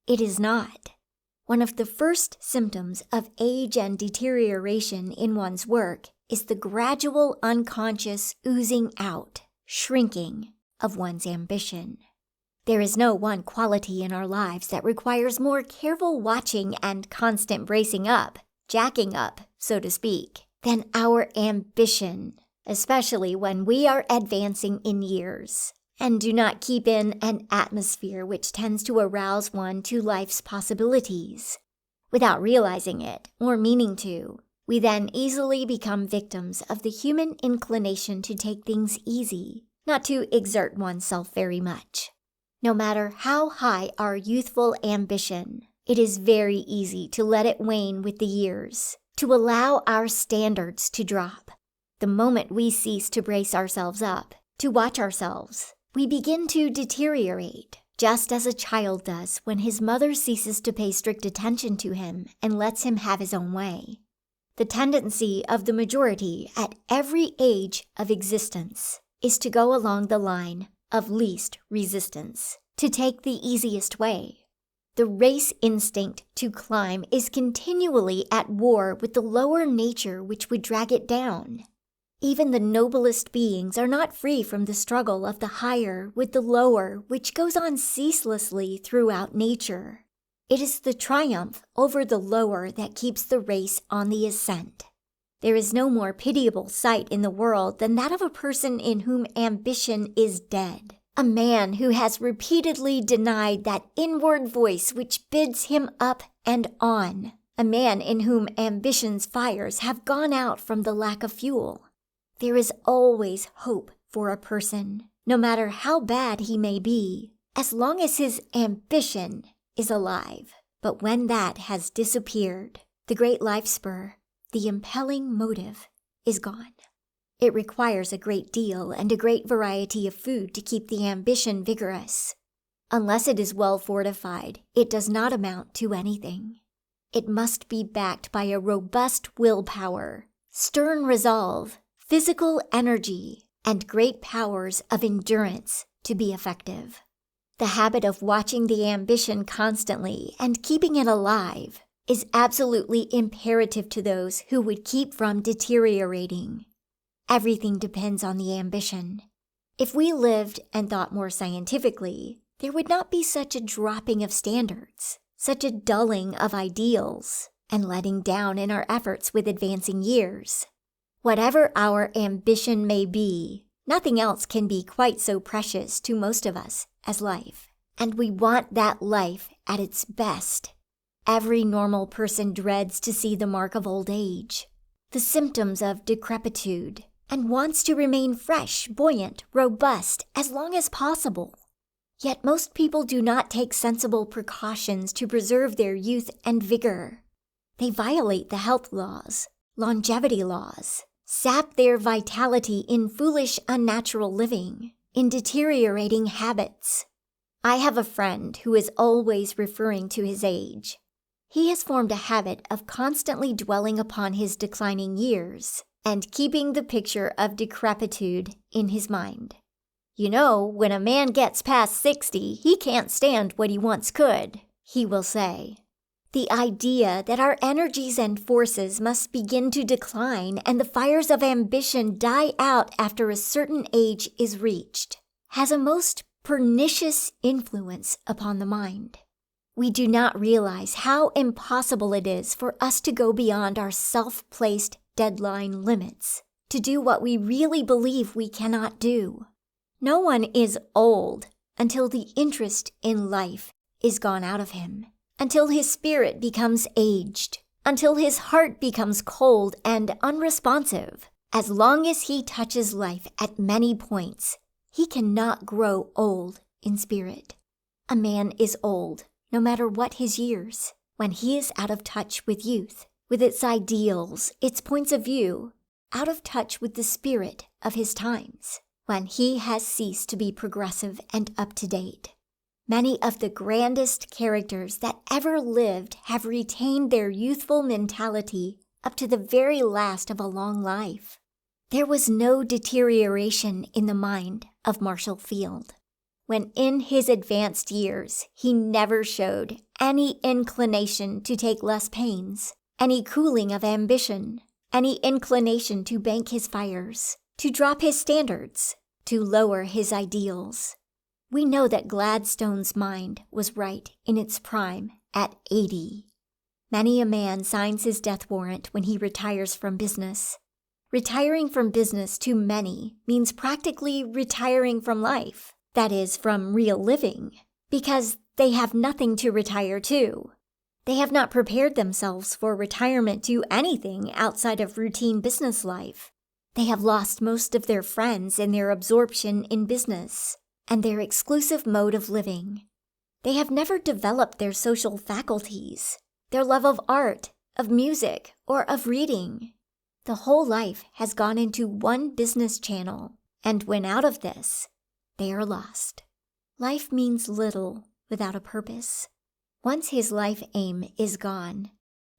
It is not. One of the first symptoms of age and deterioration in one's work is the gradual unconscious oozing out, shrinking of one's ambition. There is no one quality in our lives that requires more careful watching and constant bracing up, jacking up, so to speak, than our ambition, especially when we are advancing in years and do not keep in an atmosphere which tends to arouse one to life's possibilities. Without realizing it or meaning to, we then easily become victims of the human inclination to take things easy, not to exert oneself very much. No matter how high our youthful ambition, it is very easy to let it wane with the years, to allow our standards to drop. The moment we cease to brace ourselves up, to watch ourselves, we begin to deteriorate, just as a child does when his mother ceases to pay strict attention to him and lets him have his own way. The tendency of the majority at every age of existence is to go along the line of least resistance, to take the easiest way. The race instinct to climb is continually at war with the lower nature which would drag it down. Even the noblest beings are not free from the struggle of the higher with the lower which goes on ceaselessly throughout nature. It is the triumph over the lower that keeps the race on the ascent. There is no more pitiable sight in the world than that of a person in whom ambition is dead, a man who has repeatedly denied that inward voice which bids him up and on, a man in whom ambition's fires have gone out from the lack of fuel. There is always hope for a person, no matter how bad he may be, as long as his ambition is alive. But when that has disappeared, the great life spur, the impelling motive, is gone. It requires a great deal and a great variety of food to keep the ambition vigorous. Unless it is well fortified, it does not amount to anything. It must be backed by a robust willpower, stern resolve, physical energy, and great powers of endurance to be effective. The habit of watching the ambition constantly and keeping it alive is absolutely imperative to those who would keep from deteriorating. Everything depends on the ambition. If we lived and thought more scientifically, there would not be such a dropping of standards, such a dulling of ideals, and letting down in our efforts with advancing years. Whatever our ambition may be, nothing else can be quite so precious to most of us as life, and we want that life at its best. Every normal person dreads to see the mark of old age, the symptoms of decrepitude, and wants to remain fresh, buoyant, robust as long as possible. Yet most people do not take sensible precautions to preserve their youth and vigor. They violate the health laws, longevity laws, sap their vitality in foolish, unnatural living, in deteriorating habits. I have a friend who is always referring to his age. He has formed a habit of constantly dwelling upon his declining years and keeping the picture of decrepitude in his mind. You know, when a man gets past 60, he can't stand what he once could, he will say. The idea that our energies and forces must begin to decline and the fires of ambition die out after a certain age is reached has a most pernicious influence upon the mind. We do not realize how impossible it is for us to go beyond our self-placed deadline limits, to do what we really believe we cannot do. No one is old until the interest in life is gone out of him, until his spirit becomes aged, until his heart becomes cold and unresponsive. As long as he touches life at many points, he cannot grow old in spirit. A man is old, no matter what his years, when he is out of touch with youth, with its ideals, its points of view, out of touch with the spirit of his times, when he has ceased to be progressive and up-to-date. Many of the grandest characters that ever lived have retained their youthful mentality up to the very last of a long life. There was no deterioration in the mind of Marshall Field. When in his advanced years, he never showed any inclination to take less pains, any cooling of ambition, any inclination to bank his fires, to drop his standards, to lower his ideals. We know that Gladstone's mind was right in its prime at 80. Many a man signs his death warrant when he retires from business. Retiring from business to many means practically retiring from life, that is, from real living, because they have nothing to retire to. They have not prepared themselves for retirement to anything outside of routine business life. They have lost most of their friends in their absorption in business and their exclusive mode of living. They have never developed their social faculties, their love of art, of music, or of reading. The whole life has gone into one business channel, and when out of this, they are lost. Life means little without a purpose. Once his life aim is gone,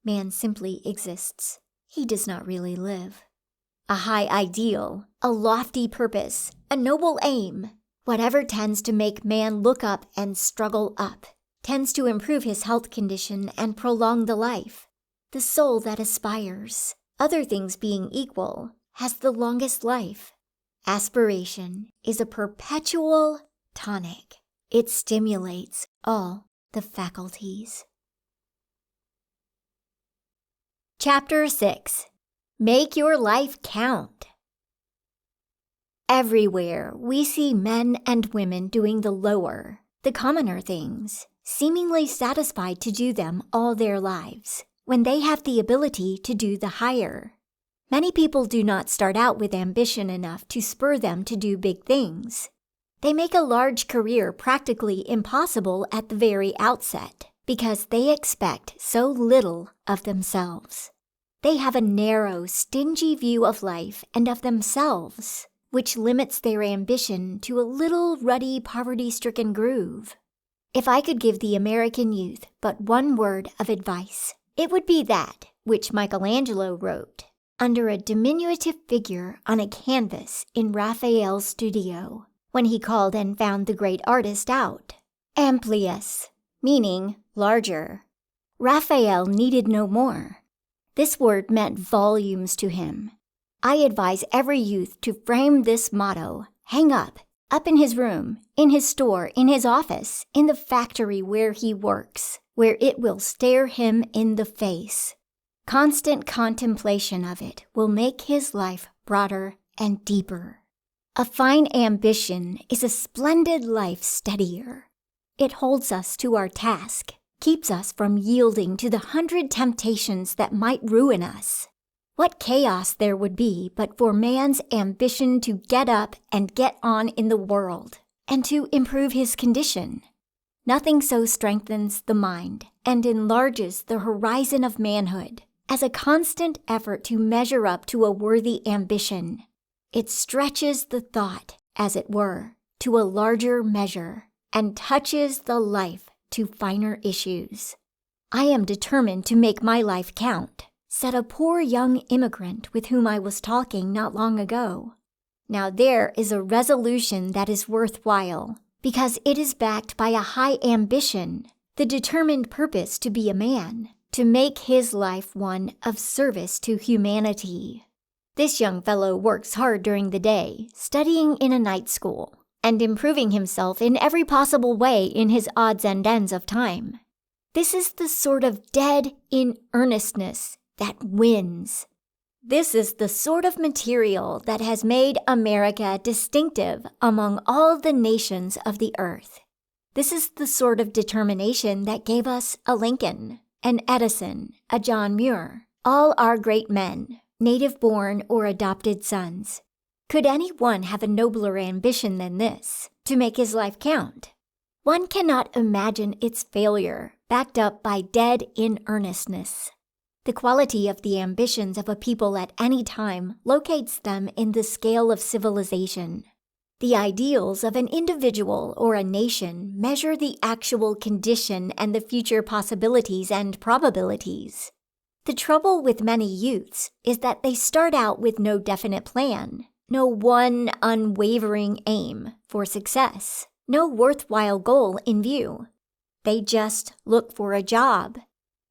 man simply exists, he does not really live. A high ideal, a lofty purpose, a noble aim, whatever tends to make man look up and struggle up, tends to improve his health condition and prolong the life. The soul that aspires, other things being equal, has the longest life. Aspiration is a perpetual tonic. It stimulates all the faculties. Chapter 6. Make your life count. Everywhere we see men and women doing the lower, the commoner things, seemingly satisfied to do them all their lives, when they have the ability to do the higher. Many people do not start out with ambition enough to spur them to do big things. They make a large career practically impossible at the very outset because they expect so little of themselves. They have a narrow, stingy view of life and of themselves, which limits their ambition to a little ruddy, poverty-stricken groove. If I could give the American youth but one word of advice, it would be that which Michelangelo wrote under a diminutive figure on a canvas in Raphael's studio, when he called and found the great artist out. Amplius, meaning larger. Raphael needed no more. This word meant volumes to him. I advise every youth to frame this motto, hang up in his room, in his store, in his office, in the factory where he works, where it will stare him in the face. Constant contemplation of it will make his life broader and deeper. A fine ambition is a splendid life steadier. It holds us to our task, keeps us from yielding to the 100 temptations that might ruin us. What chaos there would be but for man's ambition to get up and get on in the world, and to improve his condition. Nothing so strengthens the mind and enlarges the horizon of manhood as a constant effort to measure up to a worthy ambition. It stretches the thought, as it were, to a larger measure, and touches the life to finer issues. I am determined to make my life count, said a poor young immigrant with whom I was talking not long ago. Now there is a resolution that is worthwhile, because it is backed by a high ambition, the determined purpose to be a man, to make his life one of service to humanity. This young fellow works hard during the day, studying in a night school, and improving himself in every possible way in his odds and ends of time. This is the sort of dead in earnestness that wins. This is the sort of material that has made America distinctive among all the nations of the earth. This is the sort of determination that gave us a Lincoln, an Edison, a John Muir, all our great men, native-born or adopted sons. Could any one have a nobler ambition than this, to make his life count? One cannot imagine its failure, backed up by dead in earnestness. The quality of the ambitions of a people at any time locates them in the scale of civilization. The ideals of an individual or a nation measure the actual condition and the future possibilities and probabilities. The trouble with many youths is that they start out with no definite plan, no one unwavering aim for success, no worthwhile goal in view. They just look for a job.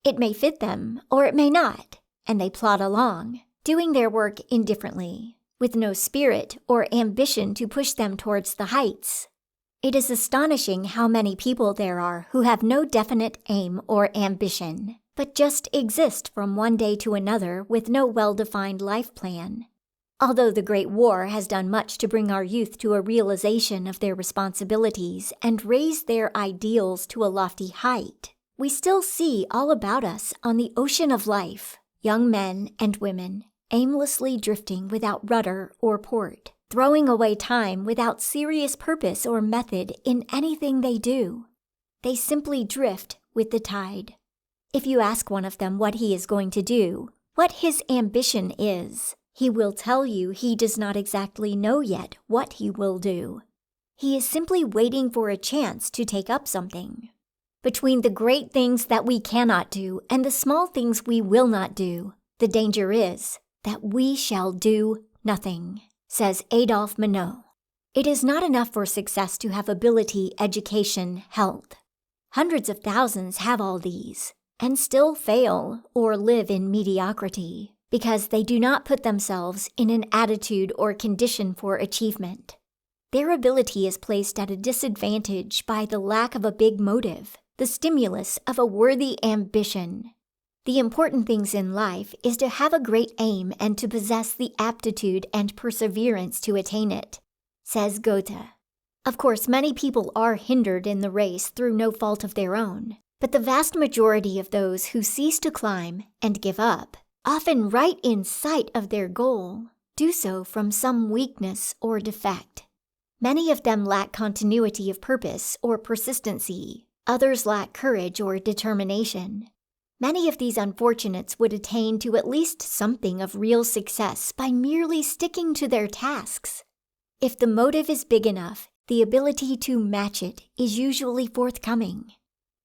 It may fit them, or it may not, and they plod along, doing their work indifferently, with no spirit or ambition to push them towards the heights. It is astonishing how many people there are who have no definite aim or ambition, but just exist from one day to another with no well-defined life plan. Although the Great War has done much to bring our youth to a realization of their responsibilities and raise their ideals to a lofty height, we still see all about us on the ocean of life, young men and women, aimlessly drifting without rudder or port, throwing away time without serious purpose or method in anything they do. They simply drift with the tide. If you ask one of them what he is going to do, what his ambition is, he will tell you he does not exactly know yet what he will do. He is simply waiting for a chance to take up something. Between the great things that we cannot do and the small things we will not do, The danger is that we shall do nothing, says Adolphe Menot. It is not enough for success to have ability, education, health. Hundreds of thousands have all these, and still fail or live in mediocrity, because they do not put themselves in an attitude or condition for achievement. Their ability is placed at a disadvantage by the lack of a big motive, the stimulus of a worthy ambition. The important things in life is to have a great aim and to possess the aptitude and perseverance to attain it, says Goethe. Of course, many people are hindered in the race through no fault of their own, but the vast majority of those who cease to climb and give up, often right in sight of their goal, do so from some weakness or defect. Many of them lack continuity of purpose or persistency. Others lack courage or determination. Many of these unfortunates would attain to at least something of real success by merely sticking to their tasks. If the motive is big enough, the ability to match it is usually forthcoming.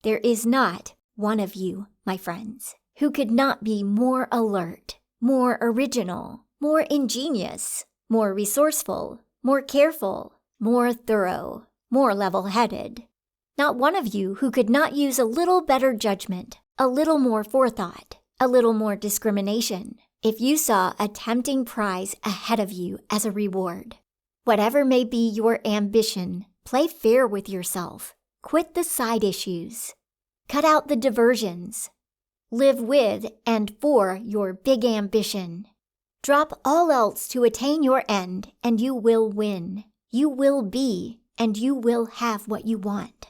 There is not one of you, my friends, who could not be more alert, more original, more ingenious, more resourceful, more careful, more thorough, more level-headed. Not one of you who could not use a little better judgment, a little more forethought, a little more discrimination, if you saw a tempting prize ahead of you as a reward. Whatever may be your ambition, play fair with yourself. Quit the side issues. Cut out the diversions. Live with and for your big ambition. Drop all else to attain your end, and you will win. You will be, and you will have what you want.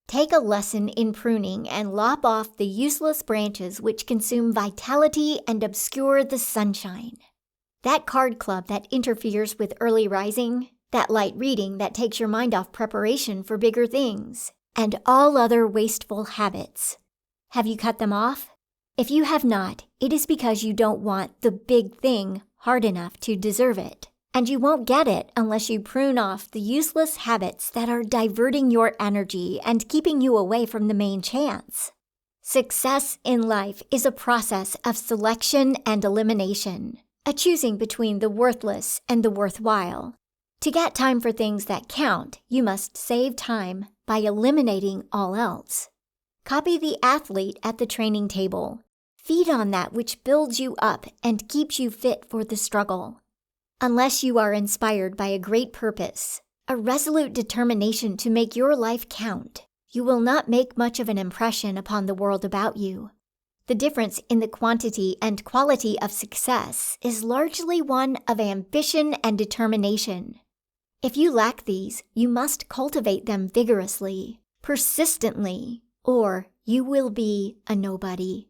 Take a lesson in pruning and lop off the useless branches which consume vitality and obscure the sunshine. That card club that interferes with early rising, that light reading that takes your mind off preparation for bigger things, and all other wasteful habits. Have you cut them off? If you have not, it is because you don't want the big thing hard enough to deserve it. And you won't get it unless you prune off the useless habits that are diverting your energy and keeping you away from the main chance. Success in life is a process of selection and elimination, a choosing between the worthless and the worthwhile. To get time for things that count, you must save time by eliminating all else. Copy the athlete at the training table. Feed on that which builds you up and keeps you fit for the struggle. Unless you are inspired by a great purpose, a resolute determination to make your life count, you will not make much of an impression upon the world about you. The difference in the quantity and quality of success is largely one of ambition and determination. If you lack these, you must cultivate them vigorously, persistently, or you will be a nobody.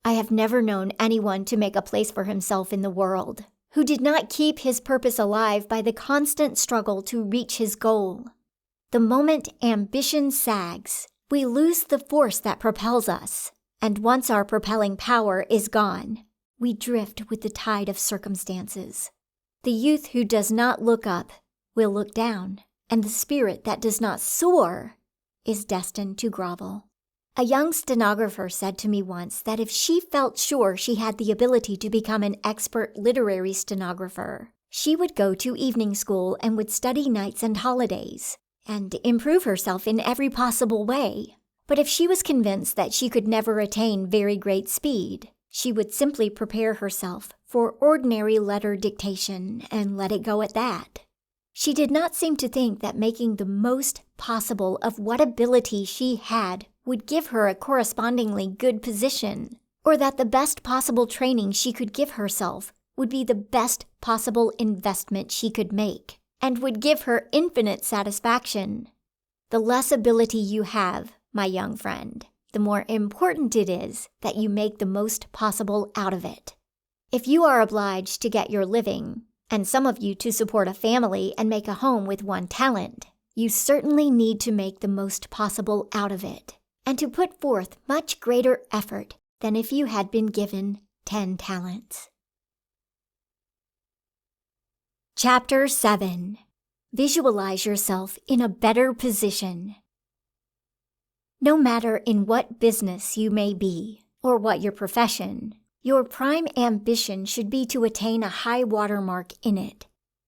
I have never known anyone to make a place for himself in the world who did not keep his purpose alive by the constant struggle to reach his goal. The moment ambition sags, we lose the force that propels us, and once our propelling power is gone, we drift with the tide of circumstances. The youth who does not look up will look down, and the spirit that does not soar is destined to grovel. A young stenographer said to me once that if she felt sure she had the ability to become an expert literary stenographer, she would go to evening school and would study nights and holidays, and improve herself in every possible way. But if she was convinced that she could never attain very great speed, she would simply prepare herself for ordinary letter dictation and let it go at that. She did not seem to think that making the most possible of what ability she had would give her a correspondingly good position, or that the best possible training she could give herself would be the best possible investment she could make, and would give her infinite satisfaction. The less ability you have, my young friend, the more important it is that you make the most possible out of it. If you are obliged to get your living, and some of you to support a family and make a home with one talent, you certainly need to make the most possible out of it, and to put forth much greater effort than if you had been given 10 talents. Chapter 7. Visualize yourself in a better position. No matter in what business you may be, or what your profession, Your prime ambition should be to attain a high watermark in it.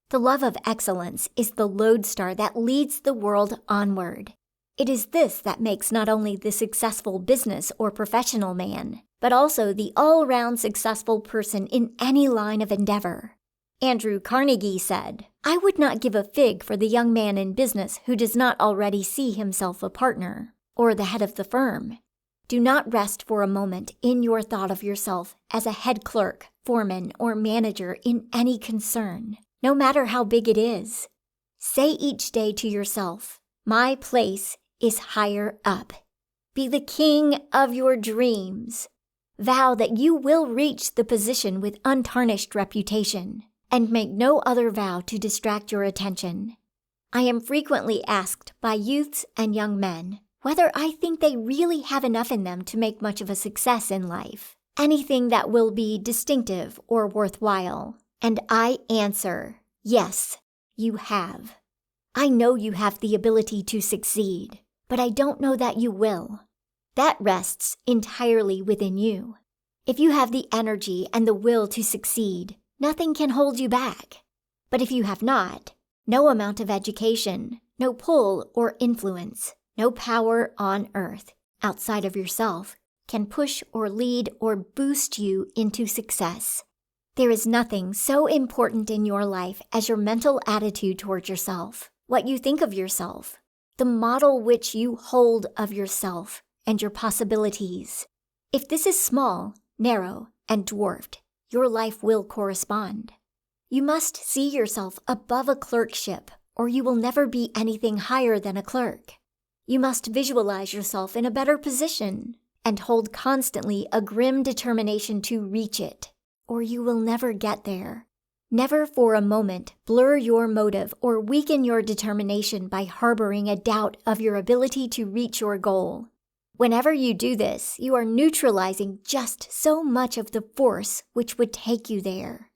The love of excellence is the lodestar that leads the world onward. It is this that makes not only the successful business or professional man, but also the all-round successful person in any line of endeavor. Andrew Carnegie said, "I would not give a fig for the young man in business who does not already see himself a partner, or the head of the firm." Do not rest for a moment in your thought of yourself as a head clerk, foreman, or manager in any concern, no matter how big it is. Say each day to yourself, "My place is higher up." Be the king of your dreams. Vow that you will reach the position with untarnished reputation, and make no other vow to distract your attention. I am frequently asked by youths and young men whether I think they really have enough in them to make much of a success in life, anything that will be distinctive or worthwhile. And I answer, yes, you have. I know you have the ability to succeed, but I don't know that you will. That rests entirely within you. If you have the energy and the will to succeed, nothing can hold you back. But if you have not, no amount of education, no pull or influence, no power on earth, outside of yourself, can push or lead or boost you into success. There is nothing so important in your life as your mental attitude toward yourself, what you think of yourself, the model which you hold of yourself and your possibilities. If this is small, narrow, and dwarfed, your life will correspond. You must see yourself above a clerkship, or you will never be anything higher than a clerk. You must visualize yourself in a better position and hold constantly a grim determination to reach it, or you will never get there. Never for a moment blur your motive or weaken your determination by harboring a doubt of your ability to reach your goal. Whenever you do this, you are neutralizing just so much of the force which would take you there.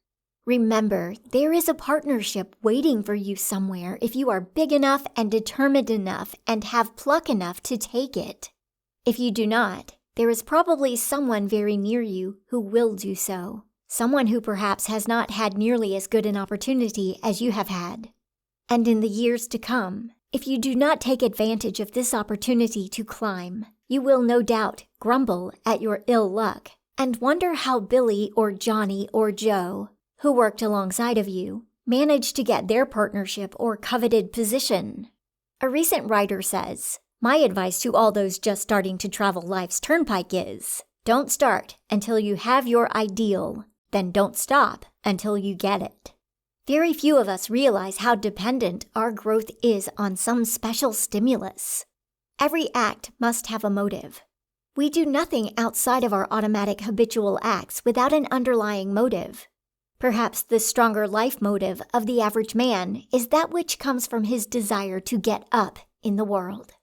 Remember, there is a partnership waiting for you somewhere if you are big enough and determined enough and have pluck enough to take it. If you do not, there is probably someone very near you who will do so, someone who perhaps has not had nearly as good an opportunity as you have had. And in the years to come, if you do not take advantage of this opportunity to climb, you will no doubt grumble at your ill luck and wonder how Billy or Johnny or Joe, who worked alongside of you, managed to get their partnership or coveted position. A recent writer says, "My advice to all those just starting to travel life's turnpike is, don't start until you have your ideal, then don't stop until you get it." Very few of us realize how dependent our growth is on some special stimulus. Every act must have a motive. We do nothing outside of our automatic habitual acts without an underlying motive. Perhaps the stronger life motive of the average man is that which comes from his desire to get up in the world.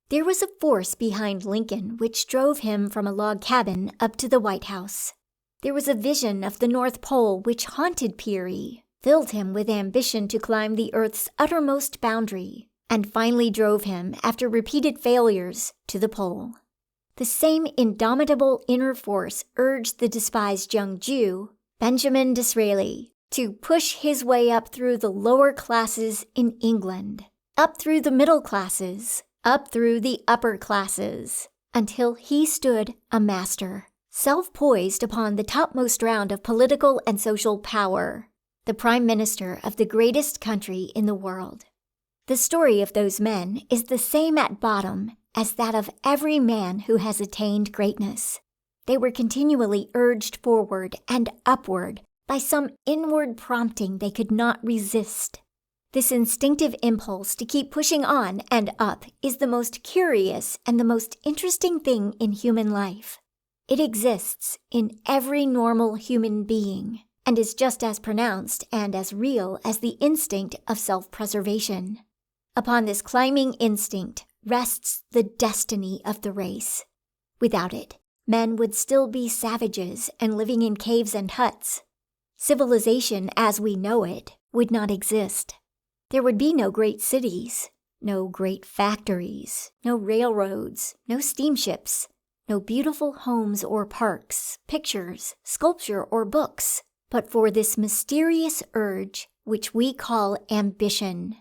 There was a force behind Lincoln which drove him from a log cabin up to the White House. There was a vision of the North Pole which haunted Peary, filled him with ambition to climb the Earth's uttermost boundary, and finally drove him, after repeated failures, to the pole. The same indomitable inner force urged the despised young Jew, Benjamin Disraeli, to push his way up through the lower classes in England, up through the middle classes, up through the upper classes, until he stood a master, self-poised upon the topmost round of political and social power, the prime minister of the greatest country in the world. The story of those men is the same at bottom as that of every man who has attained greatness. They were continually urged forward and upward by some inward prompting they could not resist. This instinctive impulse to keep pushing on and up is the most curious and the most interesting thing in human life. It exists in every normal human being and is just as pronounced and as real as the instinct of self-preservation. Upon this climbing instinct rests the destiny of the race. Without it, men would still be savages and living in caves and huts. Civilization as we know it would not exist. There would be no great cities, no great factories, no railroads, no steamships, no no beautiful homes or parks, pictures, sculpture, or books, but for this mysterious urge which we call ambition.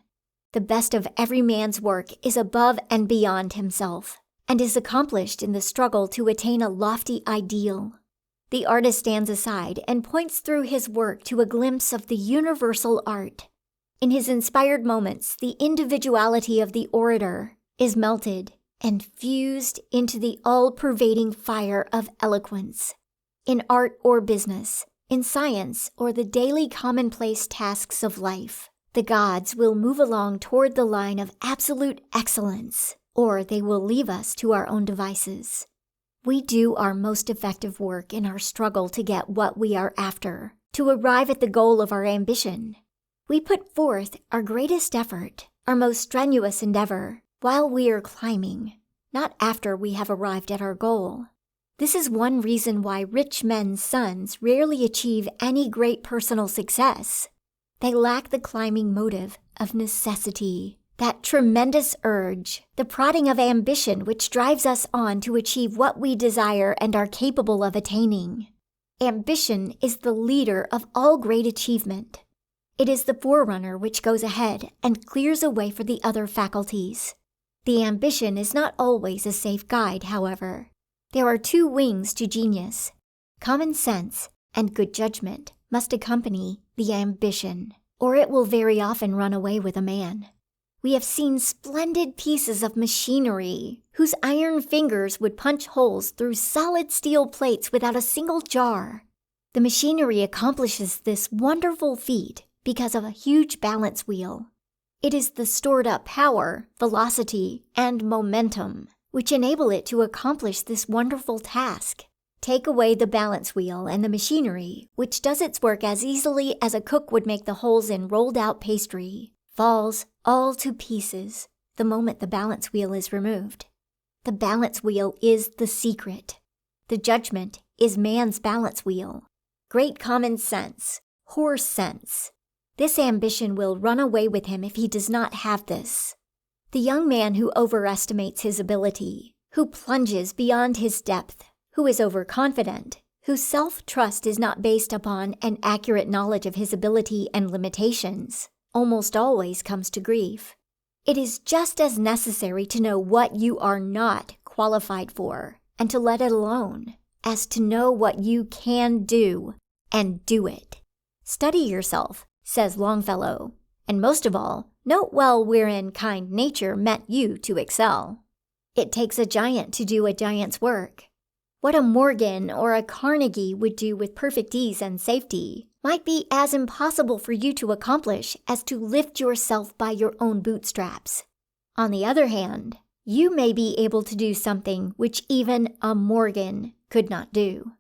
The best of every man's work is above and beyond himself, and is accomplished in the struggle to attain a lofty ideal. The artist stands aside and points through his work to a glimpse of the universal art. In his inspired moments, the individuality of the orator is melted and fused into the all-pervading fire of eloquence. In art or business, in science or the daily commonplace tasks of life, the gods will move along toward the line of absolute excellence, or they will leave us to our own devices. We do our most effective work in our struggle to get what we are after, to arrive at the goal of our ambition. We put forth our greatest effort, our most strenuous endeavor, while we are climbing, not after we have arrived at our goal. This is one reason why rich men's sons rarely achieve any great personal success. They lack the climbing motive of necessity, that tremendous urge, the prodding of ambition which drives us on to achieve what we desire and are capable of attaining. Ambition is the leader of all great achievement. It is the forerunner which goes ahead and clears a way for the other faculties. The ambition is not always a safe guide, however. There are two wings to genius. Common sense and good judgment must accompany the ambition, or it will very often run away with a man. We have seen splendid pieces of machinery whose iron fingers would punch holes through solid steel plates without a single jar. The machinery accomplishes this wonderful feat because of a huge balance wheel. It is the stored-up power, velocity, and momentum which enable it to accomplish this wonderful task. Take away the balance wheel and the machinery, which does its work as easily as a cook would make the holes in rolled-out pastry, falls all to pieces the moment the balance wheel is removed. The balance wheel is the secret. The judgment is man's balance wheel. Great common sense, horse sense. This ambition will run away with him if he does not have this. The young man who overestimates his ability, who plunges beyond his depth, who is overconfident, whose self-trust is not based upon an accurate knowledge of his ability and limitations, almost always comes to grief. It is just as necessary to know what you are not qualified for and to let it alone, as to know what you can do and do it. Study yourself, says Longfellow, and most of all, note well wherein kind nature meant you to excel. It takes a giant to do a giant's work. What a Morgan or a Carnegie would do with perfect ease and safety might be as impossible for you to accomplish as to lift yourself by your own bootstraps. On the other hand, you may be able to do something which even a Morgan could not do.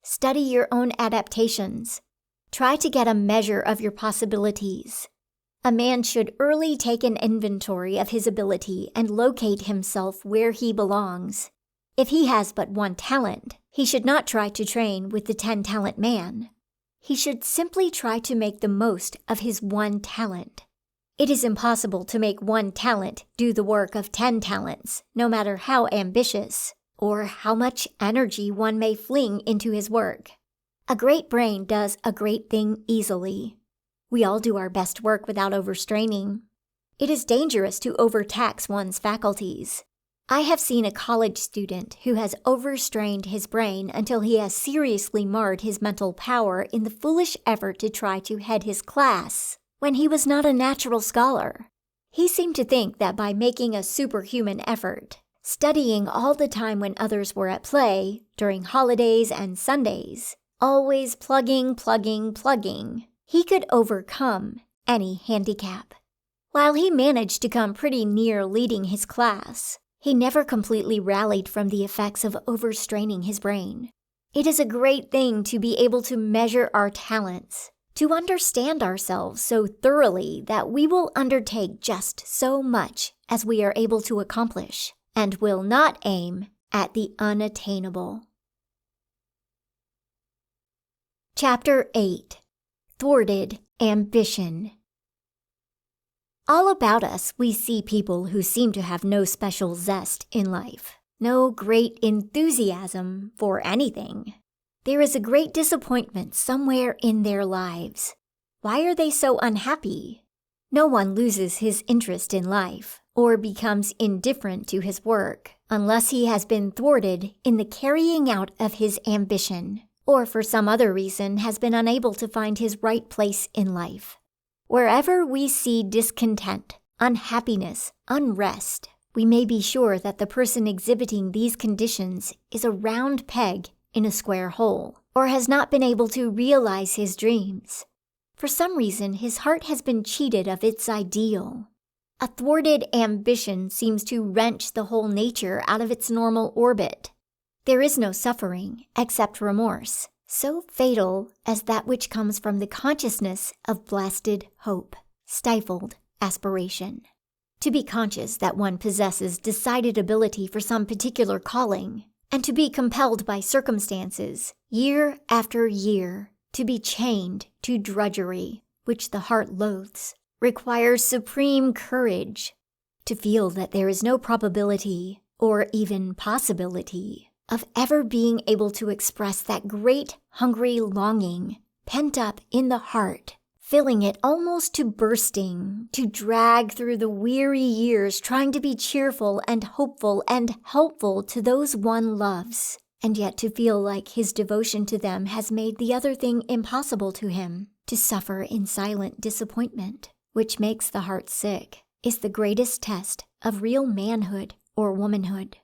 Study your own adaptations. Try to get a measure of your possibilities. A man should early take an inventory of his ability and locate himself where he belongs. If he has but one talent, he should not try to train with the 10-talent man. He should simply try to make the most of his one talent. It is impossible to make one talent do the work of 10 talents, no matter how ambitious, or how much energy one may fling into his work. A great brain does a great thing easily. We all do our best work without overstraining. It is dangerous to overtax one's faculties. I have seen a college student who has overstrained his brain until he has seriously marred his mental power in the foolish effort to try to head his class, when he was not a natural scholar. He seemed to think that by making a superhuman effort, studying all the time when others were at play, during holidays and Sundays, always plugging, he could overcome any handicap. While he managed to come pretty near leading his class, he never completely rallied from the effects of overstraining his brain. It is a great thing to be able to measure our talents, to understand ourselves so thoroughly that we will undertake just so much as we are able to accomplish, and will not aim at the unattainable. Chapter 8. Thwarted Ambition. All about us, we see people who seem to have no special zest in life. no great enthusiasm for anything. There is a great disappointment somewhere in their lives. Why are they so unhappy? No one loses his interest in life or becomes indifferent to his work unless he has been thwarted in the carrying out of his ambition, or for some other reason has been unable to find his right place in life. Wherever we see discontent, unhappiness, unrest, we may be sure that the person exhibiting these conditions is a round peg in a square hole, or has not been able to realize his dreams. For some reason, his heart has been cheated of its ideal. A thwarted ambition seems to wrench the whole nature out of its normal orbit. There is no suffering, except remorse, so fatal as that which comes from the consciousness of blasted hope, stifled aspiration. To be conscious that one possesses decided ability for some particular calling, and to be compelled by circumstances, year after year, to be chained to drudgery, which the heart loathes, requires supreme courage. To feel that there is no probability, or even possibility, of ever being able to express that great hungry longing pent up in the heart, filling it almost to bursting, to drag through the weary years trying to be cheerful and hopeful and helpful to those one loves, and yet to feel like his devotion to them has made the other thing impossible to him, to suffer in silent disappointment, which makes the heart sick, is the greatest test of real manhood or womanhood.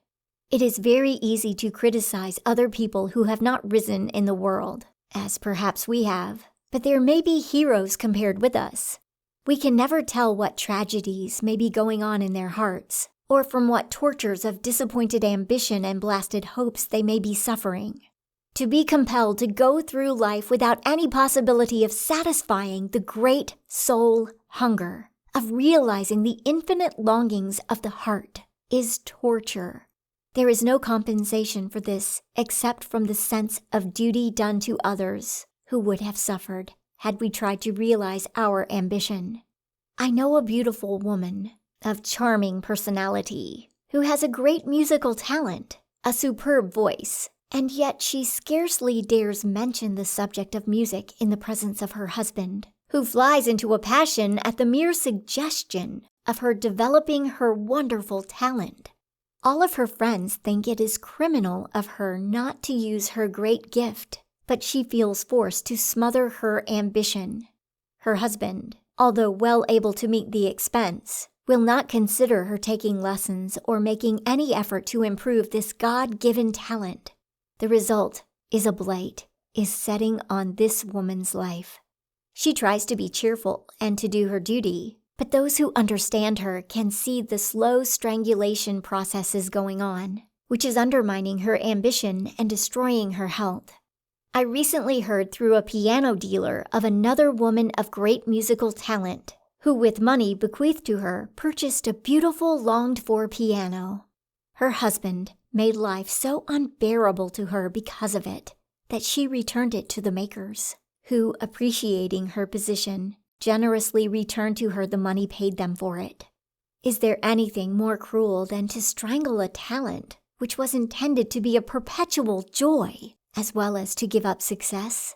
It is very easy to criticize other people who have not risen in the world, as perhaps we have, but there may be heroes compared with us. We can never tell what tragedies may be going on in their hearts, or from what tortures of disappointed ambition and blasted hopes they may be suffering. To be compelled to go through life without any possibility of satisfying the great soul hunger, of realizing the infinite longings of the heart, is torture. There is no compensation for this except from the sense of duty done to others who would have suffered had we tried to realize our ambition. I know a beautiful woman of charming personality who has a great musical talent, a superb voice, and yet she scarcely dares mention the subject of music in the presence of her husband, who flies into a passion at the mere suggestion of her developing her wonderful talent. All of her friends think it is criminal of her not to use her great gift, but she feels forced to smother her ambition. Her husband, although well able to meet the expense, will not consider her taking lessons or making any effort to improve this God-given talent. The result is a blight is setting on this woman's life. She tries to be cheerful and to do her duty, but those who understand her can see the slow strangulation processes going on, which is undermining her ambition and destroying her health. I recently heard through a piano dealer of another woman of great musical talent, who with money bequeathed to her purchased a beautiful longed-for piano. Her husband made life so unbearable to her because of it that she returned it to the makers, who, appreciating her position, generously returned to her the money paid them for it. Is there anything more cruel than to strangle a talent which was intended to be a perpetual joy, as well as to give up success?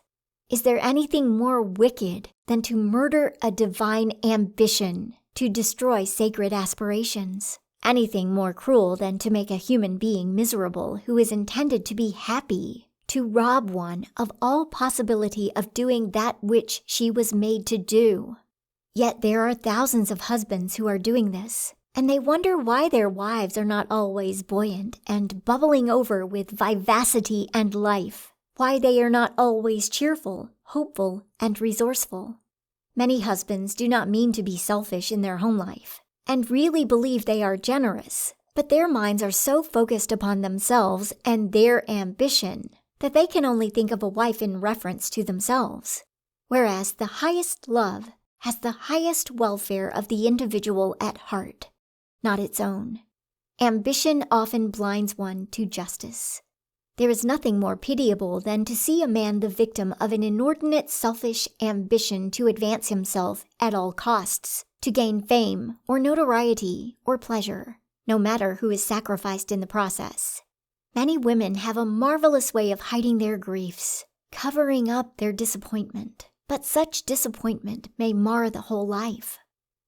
Is there anything more wicked than to murder a divine ambition, to destroy sacred aspirations? Anything more cruel than to make a human being miserable who is intended to be happy, to rob one of all possibility of doing that which she was made to do? Yet there are thousands of husbands who are doing this, and they wonder why their wives are not always buoyant and bubbling over with vivacity and life, why they are not always cheerful, hopeful, and resourceful. Many husbands do not mean to be selfish in their home life, and really believe they are generous, but their minds are so focused upon themselves and their ambition that they can only think of a wife in reference to themselves, whereas the highest love has the highest welfare of the individual at heart, not its own. Ambition often blinds one to justice. There is nothing more pitiable than to see a man the victim of an inordinate selfish ambition to advance himself at all costs, to gain fame or notoriety or pleasure, no matter who is sacrificed in the process. Many women have a marvelous way of hiding their griefs, covering up their disappointment, but such disappointment may mar the whole life.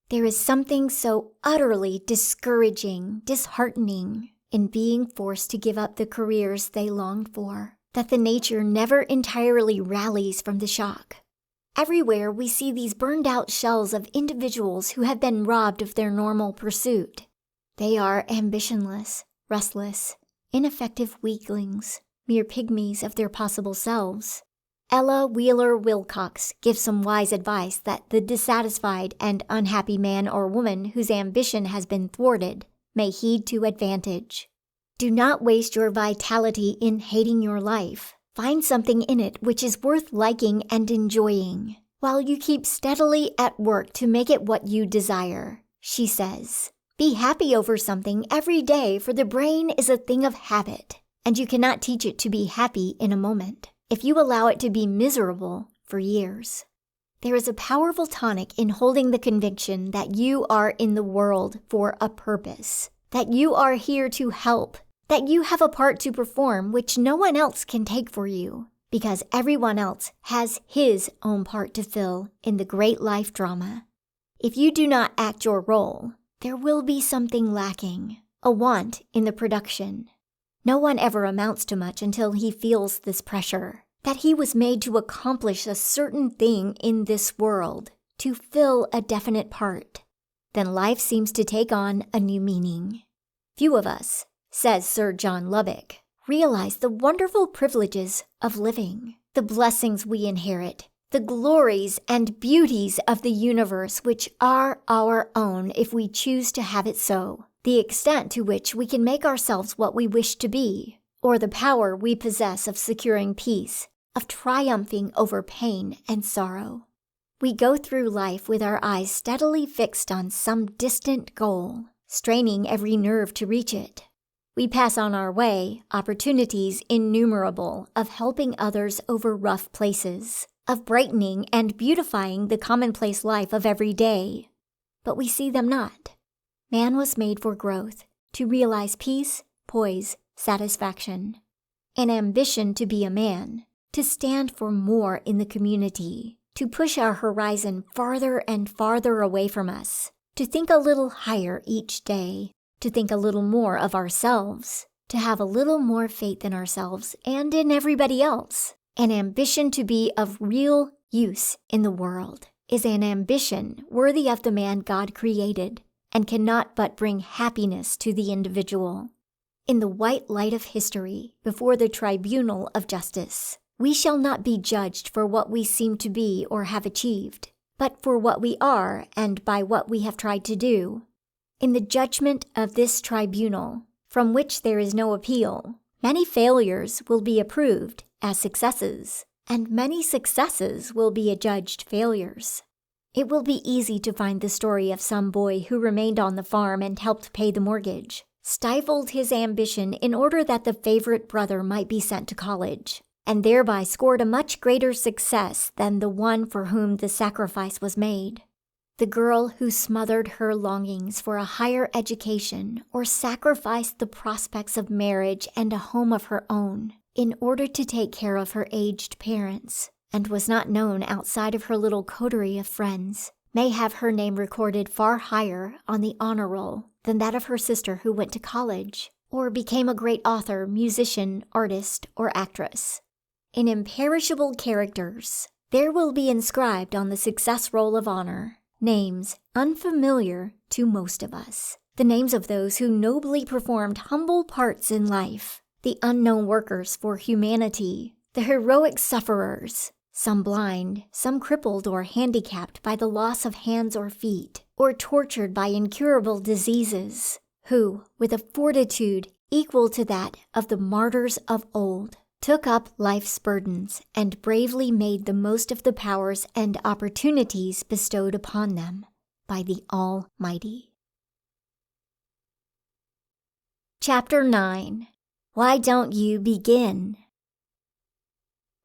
There is something so utterly discouraging, disheartening in being forced to give up the careers they longed for, that the nature never entirely rallies from the shock. Everywhere we see these burned-out shells of individuals who have been robbed of their normal pursuit. They are ambitionless, restless, ineffective weaklings, mere pygmies of their possible selves. Ella Wheeler Wilcox gives some wise advice that the dissatisfied and unhappy man or woman whose ambition has been thwarted may heed to advantage. Do not waste your vitality in hating your life. Find something in it which is worth liking and enjoying, while you keep steadily at work to make it what you desire, she says. Be happy over something every day, for the brain is a thing of habit, and you cannot teach it to be happy in a moment, if you allow it to be miserable for years. There is a powerful tonic in holding the conviction that you are in the world for a purpose, that you are here to help, that you have a part to perform which no one else can take for you, because everyone else has his own part to fill in the great life drama. If you do not act your role, there will be something lacking, a want in the production. No one ever amounts to much until he feels this pressure, that he was made to accomplish a certain thing in this world, to fill a definite part. Then life seems to take on a new meaning. Few of us, says Sir John Lubbock, realize the wonderful privileges of living, the blessings we inherit, the glories and beauties of the universe which are our own if we choose to have it so, the extent to which we can make ourselves what we wish to be, or the power we possess of securing peace, of triumphing over pain and sorrow. We go through life with our eyes steadily fixed on some distant goal, straining every nerve to reach it. We pass on our way opportunities innumerable of helping others over rough places, of brightening and beautifying the commonplace life of every day. But we see them not. Man was made for growth, to realize peace, poise, satisfaction. An ambition to be a man, to stand for more in the community, to push our horizon farther and farther away from us, to think a little higher each day, to think a little more of ourselves, to have a little more faith in ourselves and in everybody else. An ambition to be of real use in the world is an ambition worthy of the man God created and cannot but bring happiness to the individual. In the white light of history, before the tribunal of justice, we shall not be judged for what we seem to be or have achieved, but for what we are and by what we have tried to do. In the judgment of this tribunal, from which there is no appeal, many failures will be approved as successes, and many successes will be adjudged failures. It will be easy to find the story of some boy who remained on the farm and helped pay the mortgage, stifled his ambition in order that the favorite brother might be sent to college, and thereby scored a much greater success than the one for whom the sacrifice was made. The girl who smothered her longings for a higher education or sacrificed the prospects of marriage and a home of her own in order to take care of her aged parents, and was not known outside of her little coterie of friends, may have her name recorded far higher on the honor roll than that of her sister who went to college, or became a great author, musician, artist, or actress. In imperishable characters, there will be inscribed on the success roll of honor names unfamiliar to most of us, the names of those who nobly performed humble parts in life, the unknown workers for humanity, the heroic sufferers, some blind, some crippled or handicapped by the loss of hands or feet, or tortured by incurable diseases, who, with a fortitude equal to that of the martyrs of old, took up life's burdens and bravely made the most of the powers and opportunities bestowed upon them by the Almighty. Chapter 9. Why don't you begin?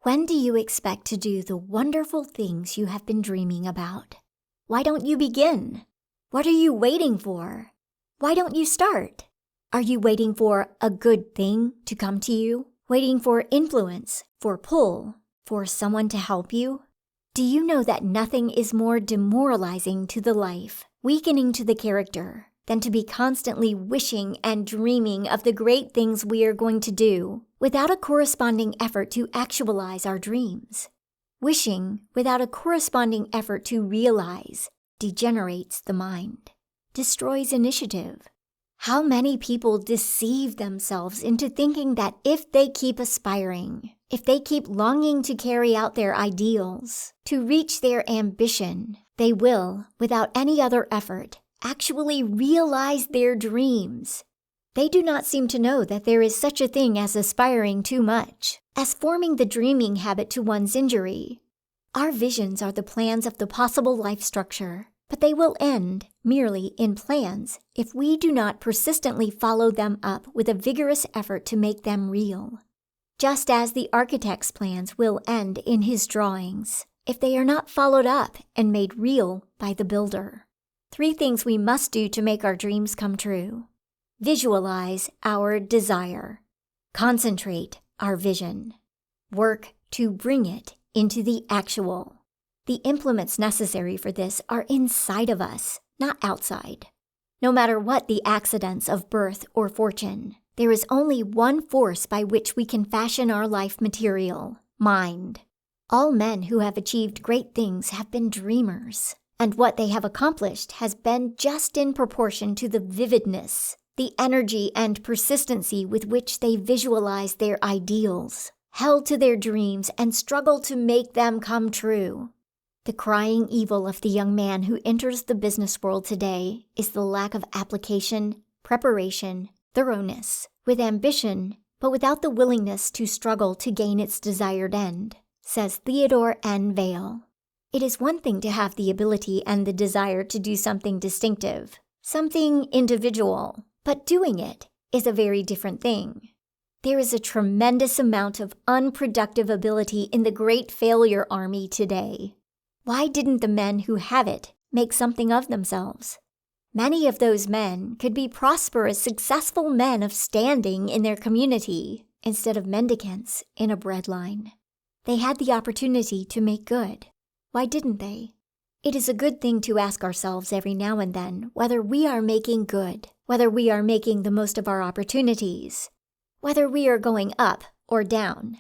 When do you expect to do the wonderful things you have been dreaming about? Why don't you begin? What are you waiting for? Why don't you start? Are you waiting for a good thing to come to you? Waiting for influence, for pull, for someone to help you? Do you know that nothing is more demoralizing to the life, weakening to the character, than to be constantly wishing and dreaming of the great things we are going to do without a corresponding effort to actualize our dreams? Wishing without a corresponding effort to realize degenerates the mind, destroys initiative. How many people deceive themselves into thinking that if they keep aspiring, if they keep longing to carry out their ideals, to reach their ambition, they will, without any other effort, actually realize their dreams. They do not seem to know that there is such a thing as aspiring too much, as forming the dreaming habit to one's injury. Our visions are the plans of the possible life structure, but they will end merely in plans if we do not persistently follow them up with a vigorous effort to make them real. Just as the architect's plans will end in his drawings if they are not followed up and made real by the builder. 3 things we must do to make our dreams come true. Visualize our desire. Concentrate our vision. Work to bring it into the actual. The implements necessary for this are inside of us, not outside. No matter what the accidents of birth or fortune, there is only one force by which we can fashion our life material: mind. All men who have achieved great things have been dreamers, and what they have accomplished has been just in proportion to the vividness, the energy and persistency with which they visualize their ideals, held to their dreams, and struggle to make them come true. The crying evil of the young man who enters the business world today is the lack of application, preparation, thoroughness, with ambition, but without the willingness to struggle to gain its desired end, says Theodore N. Vail. It is one thing to have the ability and the desire to do something distinctive, something individual, but doing it is a very different thing. There is a tremendous amount of unproductive ability in the great failure army today. Why didn't the men who have it make something of themselves? Many of those men could be prosperous, successful men of standing in their community instead of mendicants in a breadline. They had the opportunity to make good. Why didn't they? It is a good thing to ask ourselves every now and then whether we are making good, whether we are making the most of our opportunities, whether we are going up or down.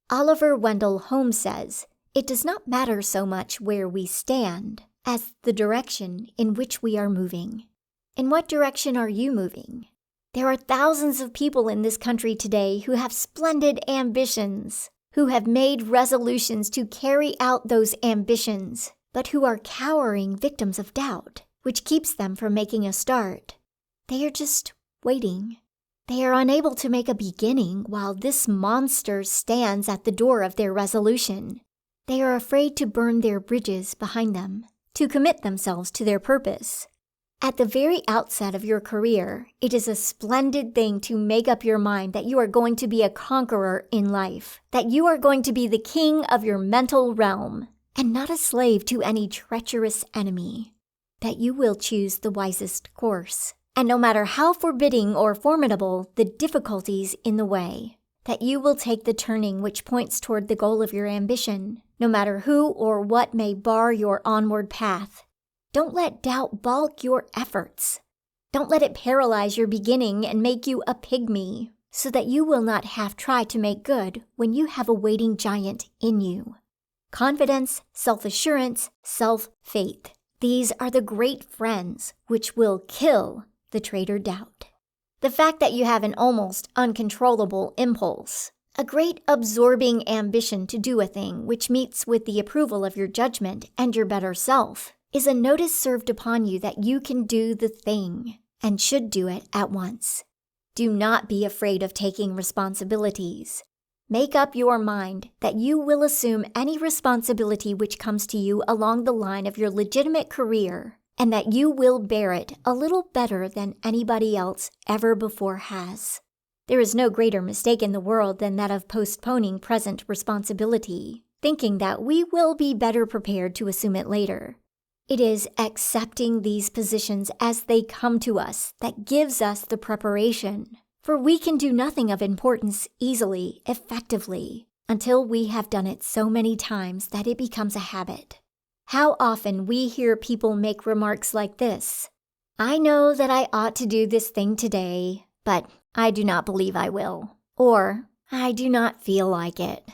Oliver Wendell Holmes says, "It does not matter so much where we stand as the direction in which we are moving." In what direction are you moving? There are thousands of people in this country today who have splendid ambitions, who have made resolutions to carry out those ambitions, but who are cowering victims of doubt, which keeps them from making a start. They are just waiting. They are unable to make a beginning while this monster stands at the door of their resolution. They are afraid to burn their bridges behind them, to commit themselves to their purpose. At the very outset of your career, it is a splendid thing to make up your mind that you are going to be a conqueror in life, that you are going to be the king of your mental realm, and not a slave to any treacherous enemy, that you will choose the wisest course, and no matter how forbidding or formidable the difficulties in the way, that you will take the turning which points toward the goal of your ambition, no matter who or what may bar your onward path. Don't let doubt balk your efforts. Don't let it paralyze your beginning and make you a pygmy, so that you will not half try to make good when you have a waiting giant in you. Confidence, self-assurance, self-faith. These are the great friends which will kill the traitor doubt. The fact that you have an almost uncontrollable impulse, a great absorbing ambition to do a thing which meets with the approval of your judgment and your better self, is a notice served upon you that you can do the thing, and should do it at once. Do not be afraid of taking responsibilities. Make up your mind that you will assume any responsibility which comes to you along the line of your legitimate career, and that you will bear it a little better than anybody else ever before has. There is no greater mistake in the world than that of postponing present responsibility, thinking that we will be better prepared to assume it later. It is accepting these positions as they come to us that gives us the preparation, for we can do nothing of importance easily, effectively, until we have done it so many times that it becomes a habit. How often we hear people make remarks like this: "I know that I ought to do this thing today, but I do not believe I will," or "I do not feel like it."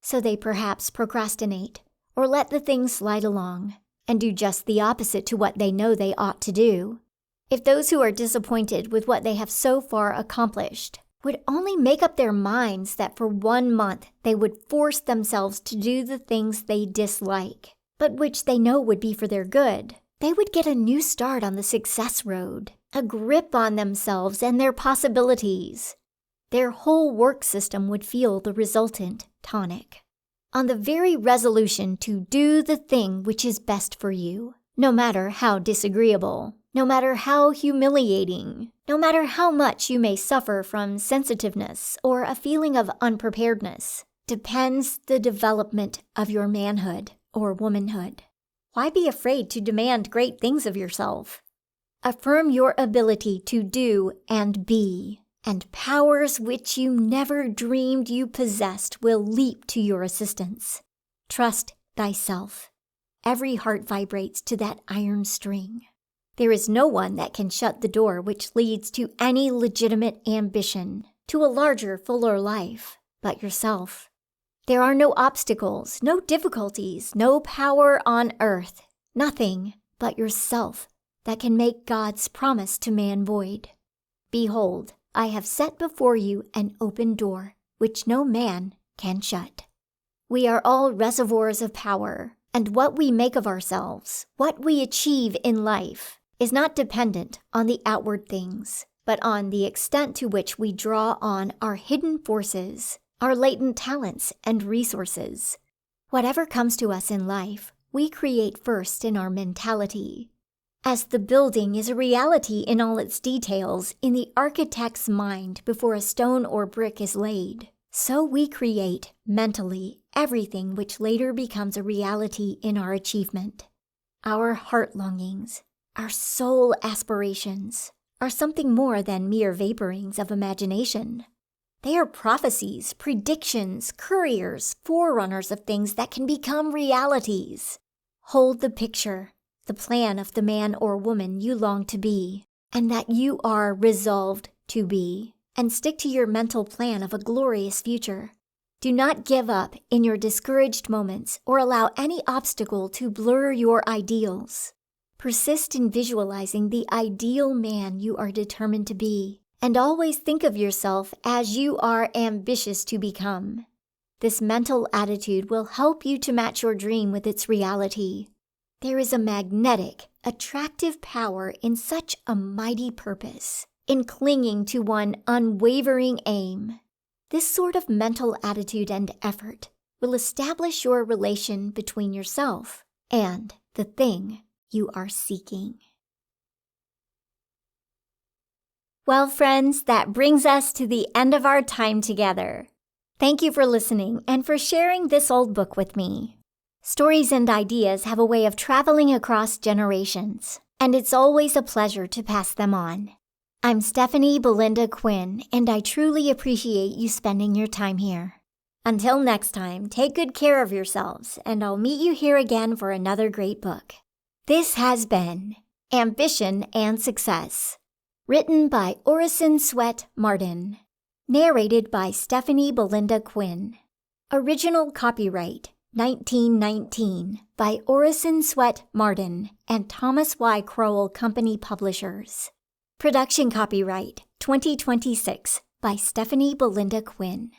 So they perhaps procrastinate or let the thing slide along and do just the opposite to what they know they ought to do. If those who are disappointed with what they have so far accomplished would only make up their minds that for 1 month they would force themselves to do the things they dislike, but which they know would be for their good, they would get a new start on the success road, a grip on themselves and their possibilities. Their whole work system would feel the resultant tonic. On the very resolution to do the thing which is best for you, no matter how disagreeable, no matter how humiliating, no matter how much you may suffer from sensitiveness or a feeling of unpreparedness, depends the development of your manhood or womanhood. Why be afraid to demand great things of yourself? Affirm your ability to do and be, and powers which you never dreamed you possessed will leap to your assistance. Trust thyself. Every heart vibrates to that iron string. There is no one that can shut the door which leads to any legitimate ambition, to a larger, fuller life, but yourself. There are no obstacles, no difficulties, no power on earth, nothing but yourself that can make God's promise to man void. Behold, I have set before you an open door, which no man can shut. We are all reservoirs of power, and what we make of ourselves, what we achieve in life, is not dependent on the outward things, but on the extent to which we draw on our hidden forces, our latent talents and resources. Whatever comes to us in life, we create first in our mentality. As the building is a reality in all its details in the architect's mind before a stone or brick is laid, so we create, mentally, everything which later becomes a reality in our achievement. Our heart longings, our soul aspirations, are something more than mere vaporings of imagination. They are prophecies, predictions, couriers, forerunners of things that can become realities. Hold the picture, the plan of the man or woman you long to be, and that you are resolved to be, and stick to your mental plan of a glorious future. Do not give up in your discouraged moments or allow any obstacle to blur your ideals. Persist in visualizing the ideal man you are determined to be, and always think of yourself as you are ambitious to become. This mental attitude will help you to match your dream with its reality. There is a magnetic, attractive power in such a mighty purpose, in clinging to one unwavering aim. This sort of mental attitude and effort will establish your relation between yourself and the thing you are seeking. Well, friends, that brings us to the end of our time together. Thank you for listening and for sharing this old book with me. Stories and ideas have a way of traveling across generations, and it's always a pleasure to pass them on. I'm Stephanie Belinda Quinn, and I truly appreciate you spending your time here. Until next time, take good care of yourselves, and I'll meet you here again for another great book. This has been Ambition and Success, written by Orison Swett Marden, narrated by Stephanie Belinda Quinn. Original copyright 1919 by Orison Swett Marden and Thomas Y. Crowell Company Publishers. Production copyright 2026 by Stephanie Belinda Quinn.